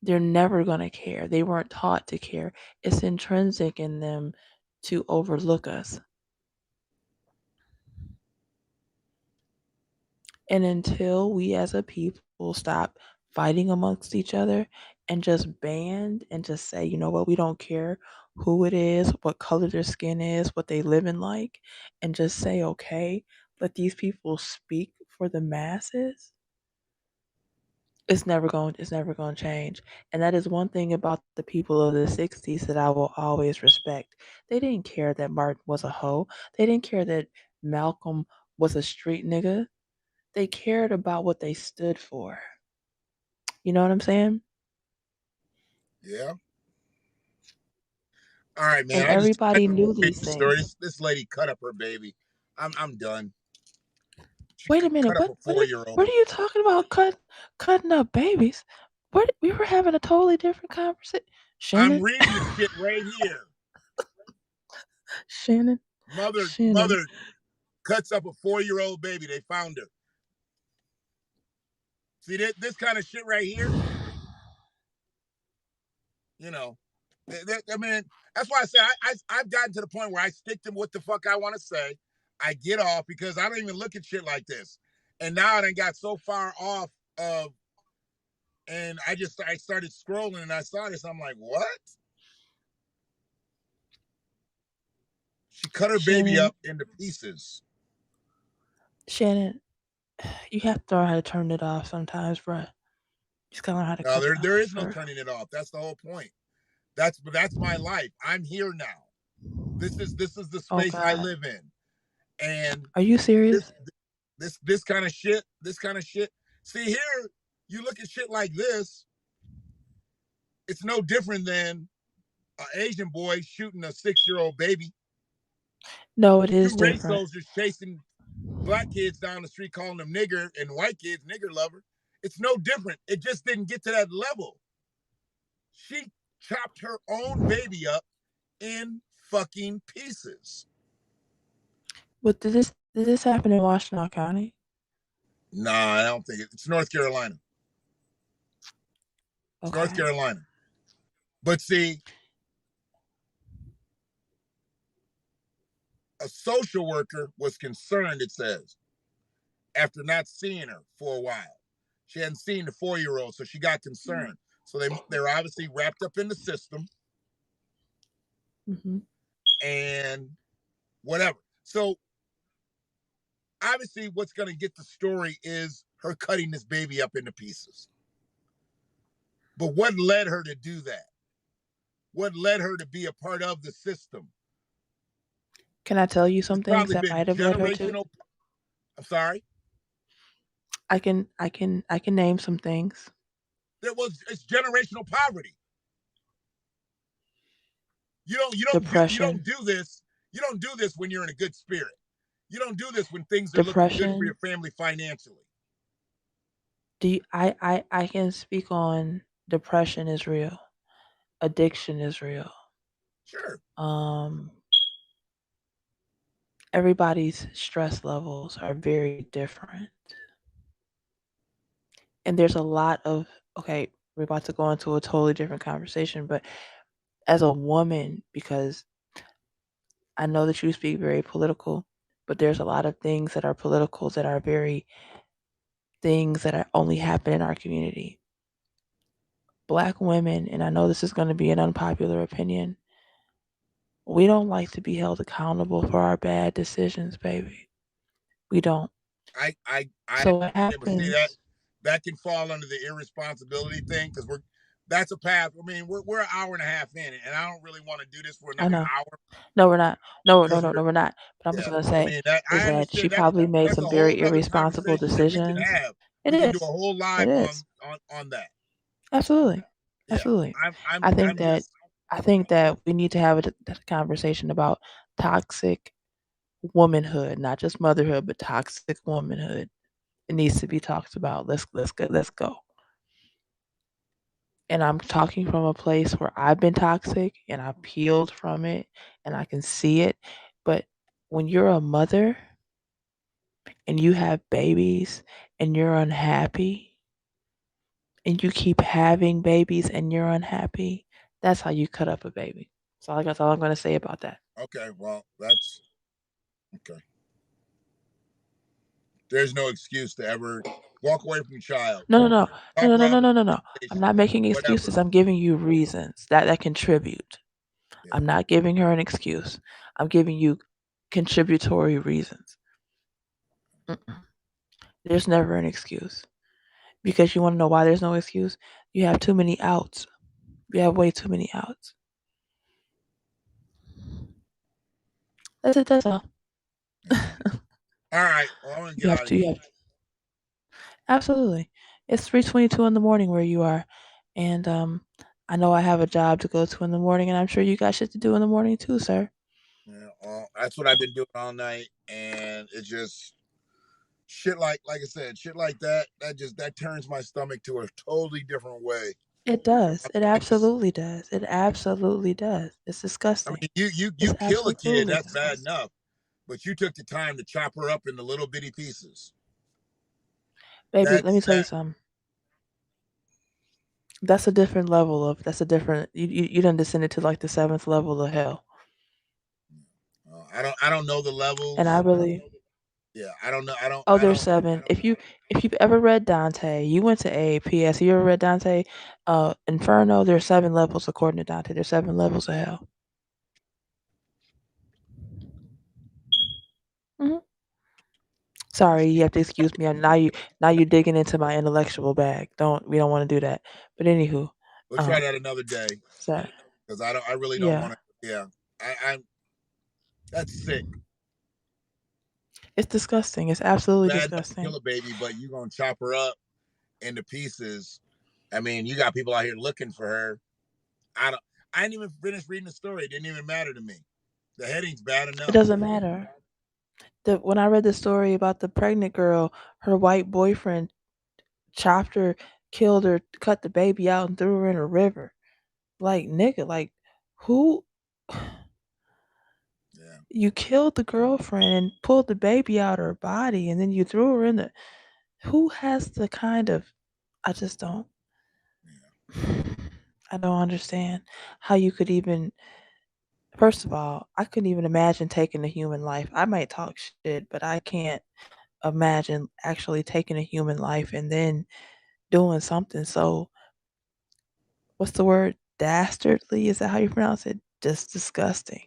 They're never going to care. They weren't taught to care. It's intrinsic in them to overlook us. And until we as a people stop fighting amongst each other and just band and just say, you know what, we don't care who it is, what color their skin is, what they living like, and just say, okay, let these people speak for the masses, it's never going to change. And that is one thing about the people of the 60s that I will always respect. They didn't care that Martin was a hoe. They didn't care that Malcolm was a street nigga. They cared about what they stood for. You know what I'm saying? Yeah. All right, And man. I everybody just want knew to tell these you a story. things. This lady cut up her baby. I'm done. She Wait a minute, cut up a 4 year old. what are you talking about cutting up babies? What we were having a totally different conversation. I'm Shannon, reading the shit right here. Shannon, Shannon. Mother cuts up a 4 year old baby. They found her. See this kind of shit right here. You know, I mean, that's why I say I've gotten to the point where I stick to what the fuck I want to say. I get off because I don't even look at shit like this. And now I done got so far off of, and I started scrolling and I saw this. I'm like, what? She cut her baby Shannon, up into pieces. Shannon, you have to learn how to turn it off sometimes, bruh. You just gotta learn how to No, cut it there off, is no sir. turning it off. That's the whole point. That's my life. I'm here now. This is the Oh space I God, live in. And are you this serious? this kind of shit. See here, you look at shit like this, it's no different than an Asian boy shooting a 6 year old baby. No, it is Two race different. soldiers chasing black kids down the street calling them nigger and white kids nigger lover. It's no different. It just didn't get to that level. She chopped her own baby up in fucking pieces. But did this happen in Washtenaw County? Nah, I don't think it's North Carolina. It's North Okay. Carolina. But see, a social worker was concerned, it says, after not seeing her for a while. She hadn't seen the 4 year old, so she got concerned. So they're obviously wrapped up in the system Hmm. and whatever. So obviously, what's going to get the story is her cutting this baby up into pieces. But what led her to do that? What led her to be a part of the system? Can I tell you It's some things probably that been might have led her to? generational. I'm sorry. I can name some things. It's generational poverty. You don't Depression. do this. You don't do this when you're in a good spirit. You don't do this when things are looking good for your Depression. family financially. I can speak on depression is real. Addiction is real. Sure. Um, everybody's stress levels are very different. And there's a lot of, okay, we're about to go into a totally different conversation, but as a woman, because I know that you speak very political, but there's a lot of things that are political that are very things that are only happen in our community. Black women, and I know this is going to be an unpopular opinion, we don't like to be held accountable for our bad decisions, baby. We don't. I So what understand, but see that happens? that can fall under the irresponsibility thing because we're that's a path. I mean, we're an hour and a half in, and I don't really want to do this for I another know. hour No, we're not. No, no, because no, we're no, we're not. But I'm just yeah. gonna I say mean, that is I that she understand that probably made that's a some whole very nother irresponsible conversation that we can decisions. have. It We can do a is. whole It live is. on that. Absolutely. Yeah, Absolutely. I'm I'm I think I'm that just I think that we need to have a conversation about toxic womanhood, not just motherhood, but toxic womanhood. It needs to be talked about. Let's go. Let's go. And I'm talking from a place where I've been toxic and I've healed from it and I can see it. But when you're a mother and you have babies and you're unhappy and you keep having babies and you're unhappy, that's how you cut up a baby. So that's all I'm going to say about that. okay. Well, that's okay. There's no excuse to ever walk away from a child, No, no, no, no, talk no, her no, out no, of no, no, no. the I'm station, not making whatever. excuses. I'm giving you reasons that contribute. Yeah. I'm not giving her an excuse. I'm giving you contributory reasons. Mm-mm. There's never an excuse. Because you want to know why there's no excuse? You have too many outs. You have way too many outs. That's it. That's all. Yeah. All right. Well, I'm gonna You get have out of to. here. You have absolutely. It's 3:22 in the morning where you are, and I know I have a job to go to in the morning, and I'm sure you got shit to do in the morning too, sir. Yeah. Well, that's what I've been doing all night, and it just shit like I said, shit like that. That turns my stomach to a totally different way. It does. It I just absolutely does. It absolutely does. It's I disgusting. mean, you It's kill a kid, absolutely that's bad disgusting. enough. But you took the time to chop her up into little bitty pieces. Baby, let me That's tell you that. something. That's a different level of. That's a different. You done descended to like the seventh level of hell. I don't know the And I levels. really. Yeah, I don't know. I don't Oh, I there's don't. seven. If you've ever read Dante, you went to AAPS. You ever read Dante? Inferno. There's seven levels according to Dante. There's seven levels of hell. Hmm. Sorry, you have to excuse me. Now you're digging into my intellectual bag. We don't want to do that. But anywho, We'll try um, that another day so because I really don't yeah, want to. Yeah, I'm that's sick. it's disgusting. It's absolutely Bad enough to disgusting. kill a baby, but you gonna chop her up into pieces. I mean, you got people out here looking for her. I don't. I didn't even finish reading the story. It didn't even matter to me. The heading's bad It enough. doesn't matter. When I read the story about the pregnant girl, her white boyfriend chopped her, killed her, cut the baby out, and threw her in a river. Like nigga, like who? Yeah, You killed the girlfriend and pulled the baby out of her body, and then you threw her in the. Who has the kind of? I just don't. yeah, I don't understand how you could even. First of all, I couldn't even imagine taking a human life. I might talk shit, but I can't imagine actually taking a human life and then doing something so what's the word? Dastardly? Is that how you pronounce it? Just disgusting.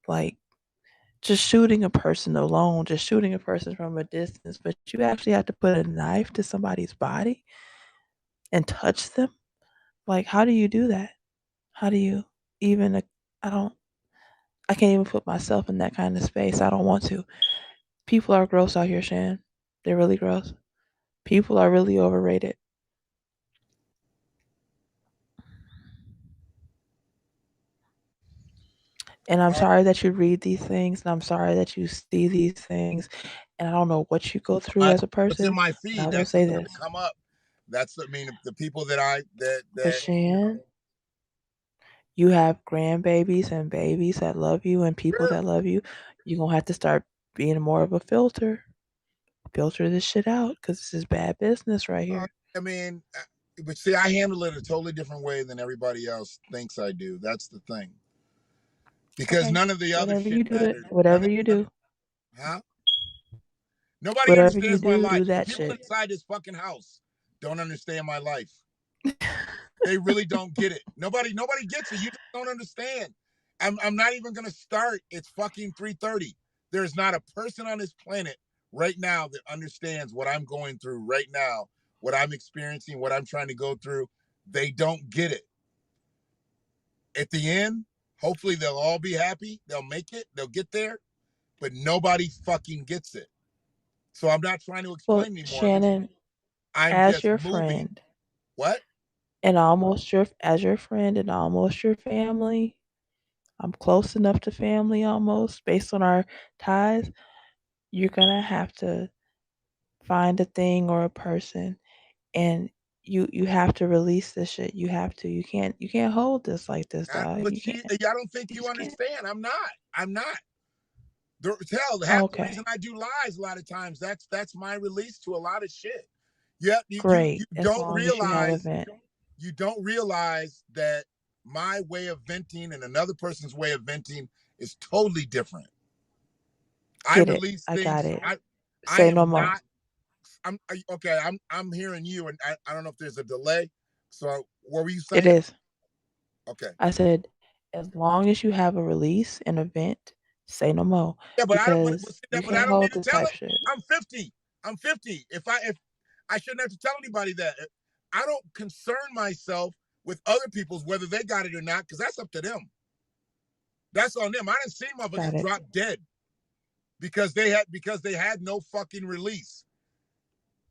Like just shooting a person alone, just shooting a person from a distance, but you actually have to put a knife to somebody's body and touch them? Like how do you do that? How do you even I don't I can't even put myself in that kind of space. I don't want to. People are gross out here, Shan. They're really gross. People are really overrated. And I'm All right. sorry that you read these things, and I'm sorry that you see these things, and I don't know what you go through as a What's in person, my but I feed? will That's say what's this. going to come up. That's I mean the people that I But that Shan, you have grandbabies and babies that love you and people sure. that love you. You're gonna have to start being more of a filter. Filter this shit out because this is bad business right Uh, here. I mean, but see, I handle it a totally different way than everybody else thinks I do. That's the thing. Because Okay. none of the other shit matters. Whatever you do, Huh? Nobody whatever you understands my do, life. do The that people shit. inside this fucking house don't understand my life. They really don't get it. Nobody gets it. You just don't understand. I'm not even gonna start. It's fucking 3:30. There's not a person on this planet right now that understands what I'm going through right now, what I'm experiencing, what I'm trying to go through. They don't get it. At the end, hopefully they'll all be happy. They'll make it. They'll get there. But nobody fucking gets it. So I'm not trying to Well, explain anymore. Shannon, I'm as just your moving. friend What? and your friend and almost your family, I'm close enough to family almost based on our ties. You're gonna have to find a thing or a person and you have to release this shit. You have to. You can't hold this like this, dog. But You can't. I don't think You you just can't. understand. I'm not. I'm not. Hell, half the reason Okay. I do lies a lot of times, that's my release to a lot of shit. Yeah, you Great. As don't long as you have a realize vent. that my way of venting and another person's way of venting is totally different. I Get it. release I got things. it. I Say no am more. not. Okay. I'm hearing you, and I don't know if there's a delay. So what were you It saying? is. Okay. I said, as long as you have a release, an event, say no more. Yeah, but I don't. Because you But I can't don't need hold to this tell type it. shit. I'm 50. I'm 50. If I shouldn't have to tell anybody that. I don't concern myself with other people's whether they got it or not, because that's up to them. That's on them. I didn't see Got motherfuckers it. drop dead because they had no fucking release.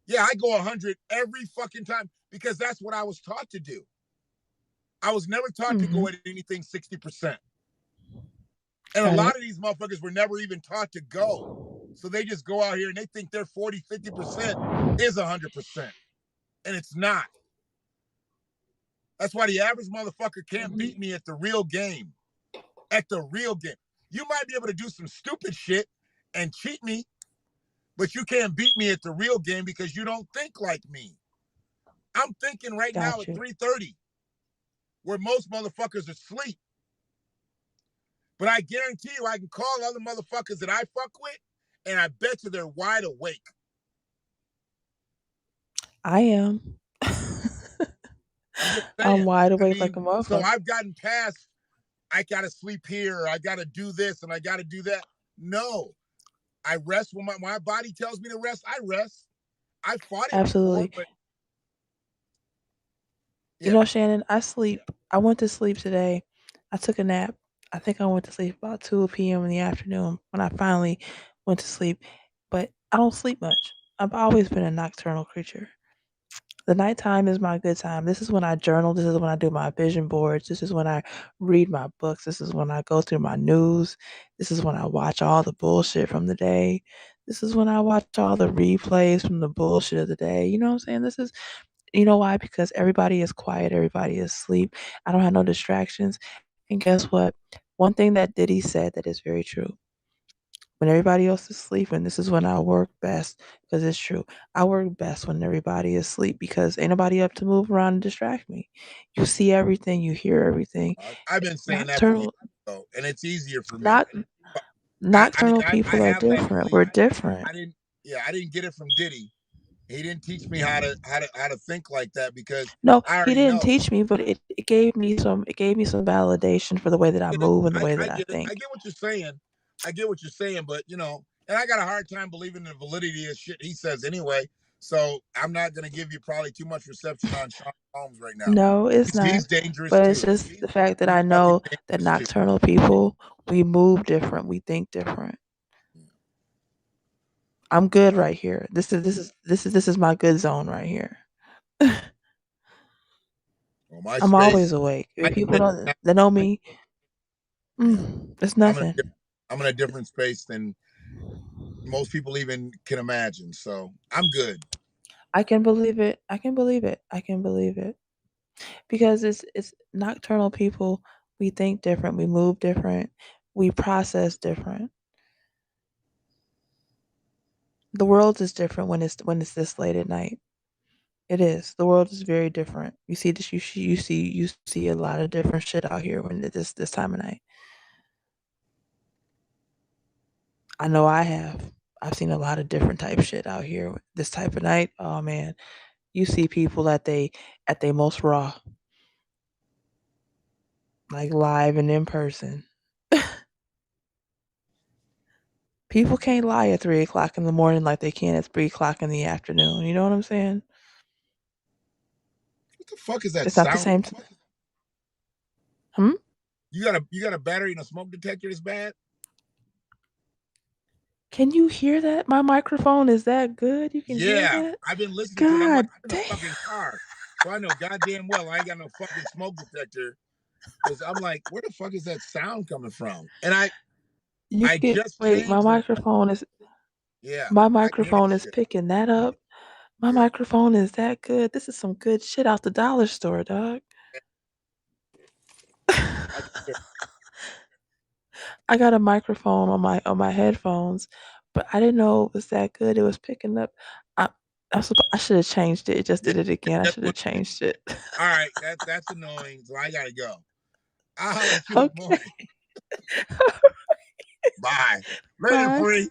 Yeah, I go 100 every fucking time because that's what I was taught to do. I was never taught to Mm-hmm. go at anything 60%. And a Got lot it. of these motherfuckers were never even taught to go. So they just go out here and they think their 40, 50% is 100%. And it's not. That's why the average motherfucker can't beat me at the real game. At the real game. You might be able to do some stupid shit and cheat me, but you can't beat me at the real game because you don't think like me. I'm thinking right now Got at you. 3:30, where most motherfuckers are asleep. But I guarantee you I can call other motherfuckers that I fuck with, and I bet you they're wide awake. I am. I'm just I'm saying. wide I awake like mean, a so motherfucker. I've gotten past I gotta sleep here, or I gotta do this, and I gotta do that. No. I rest when my body tells me to rest, I rest. I fought it before, Absolutely. but You yeah. know, Shannon, I sleep. I went to sleep today. I took a nap. I think I went to sleep about 2 p.m. in the afternoon when I finally went to sleep. But I don't sleep much. I've always been a nocturnal creature. The nighttime is my good time. This is when I journal. This is when I do my vision boards. This is when I read my books. This is when I go through my news. This is when I watch all the bullshit from the day. This is when I watch all the replays from the bullshit of the day. You know what I'm saying? You know why? Because everybody is quiet, everybody is asleep. I don't have no distractions. And guess what? One thing that Diddy said that is very true. When everybody else is sleeping, this is when I work best because it's true. I work best when everybody is asleep because ain't nobody up to move around and distract me. You see everything, you hear everything. I've been saying that for years, Nocturnal, though, and it's easier for me. not nocturnal I people are have that different. belief. We're different. I didn't. Yeah, I didn't get it from Diddy. He didn't teach me how to think like that because No, I he already didn't know. teach me, but it gave me some validation for the way that I Get it. move and the way I that I get it. I think. get what you're saying. I get what you're saying, but and I got a hard time believing in the validity of shit he says anyway. So I'm not gonna give you probably too much reception on Sean Holmes right now. No, it's He's not. dangerous But it's too. just the fact that He's I fucking know that dangerous too. nocturnal people, we move different, we think different. I'm good Uh, right here. This is my good zone right here. well, my I'm always space, awake. my If people space. don't they know me, It's I'm in a, nothing. I'm in a different space than most people even can imagine. So I'm good. I can believe it. I can believe it. I can believe it. Because it's nocturnal people, we think different, we move different, we process different. The world is different when it's this late at night. It is. The world is very different. You see this. You see a lot of different shit out here when this time of night. I know I have. I've seen a lot of different type of shit out here this type of night. Oh man, you see people at they most raw, like live and in person. People can't lie at 3 o'clock in the morning like they can at 3 o'clock in the afternoon. You know what I'm saying? What the fuck is that It's not the sound? same. Hmm? You got a battery and a smoke detector that's bad? Can you hear that? My microphone is that good? You can hear Yeah, that? I've been listening to it. I'm like, God I'm in a damn. fucking car. So I know goddamn well I ain't got no fucking smoke detector. Because I'm like, where the fuck is that sound coming from? And You I can just wait, changed the yeah, my I can hear that microphone is shit. picking that up. My Yeah. microphone is that good. This is some good shit out the dollar store, dog. I can hear I got a microphone on my headphones, but I didn't know it was that good. It was picking up. I I should have changed it. It just yeah, did it again. I that's should what have changed it. all right, that's annoying. So I gotta go. I'll holler at you in the Okay. morning. Bye. Later, Bye. free.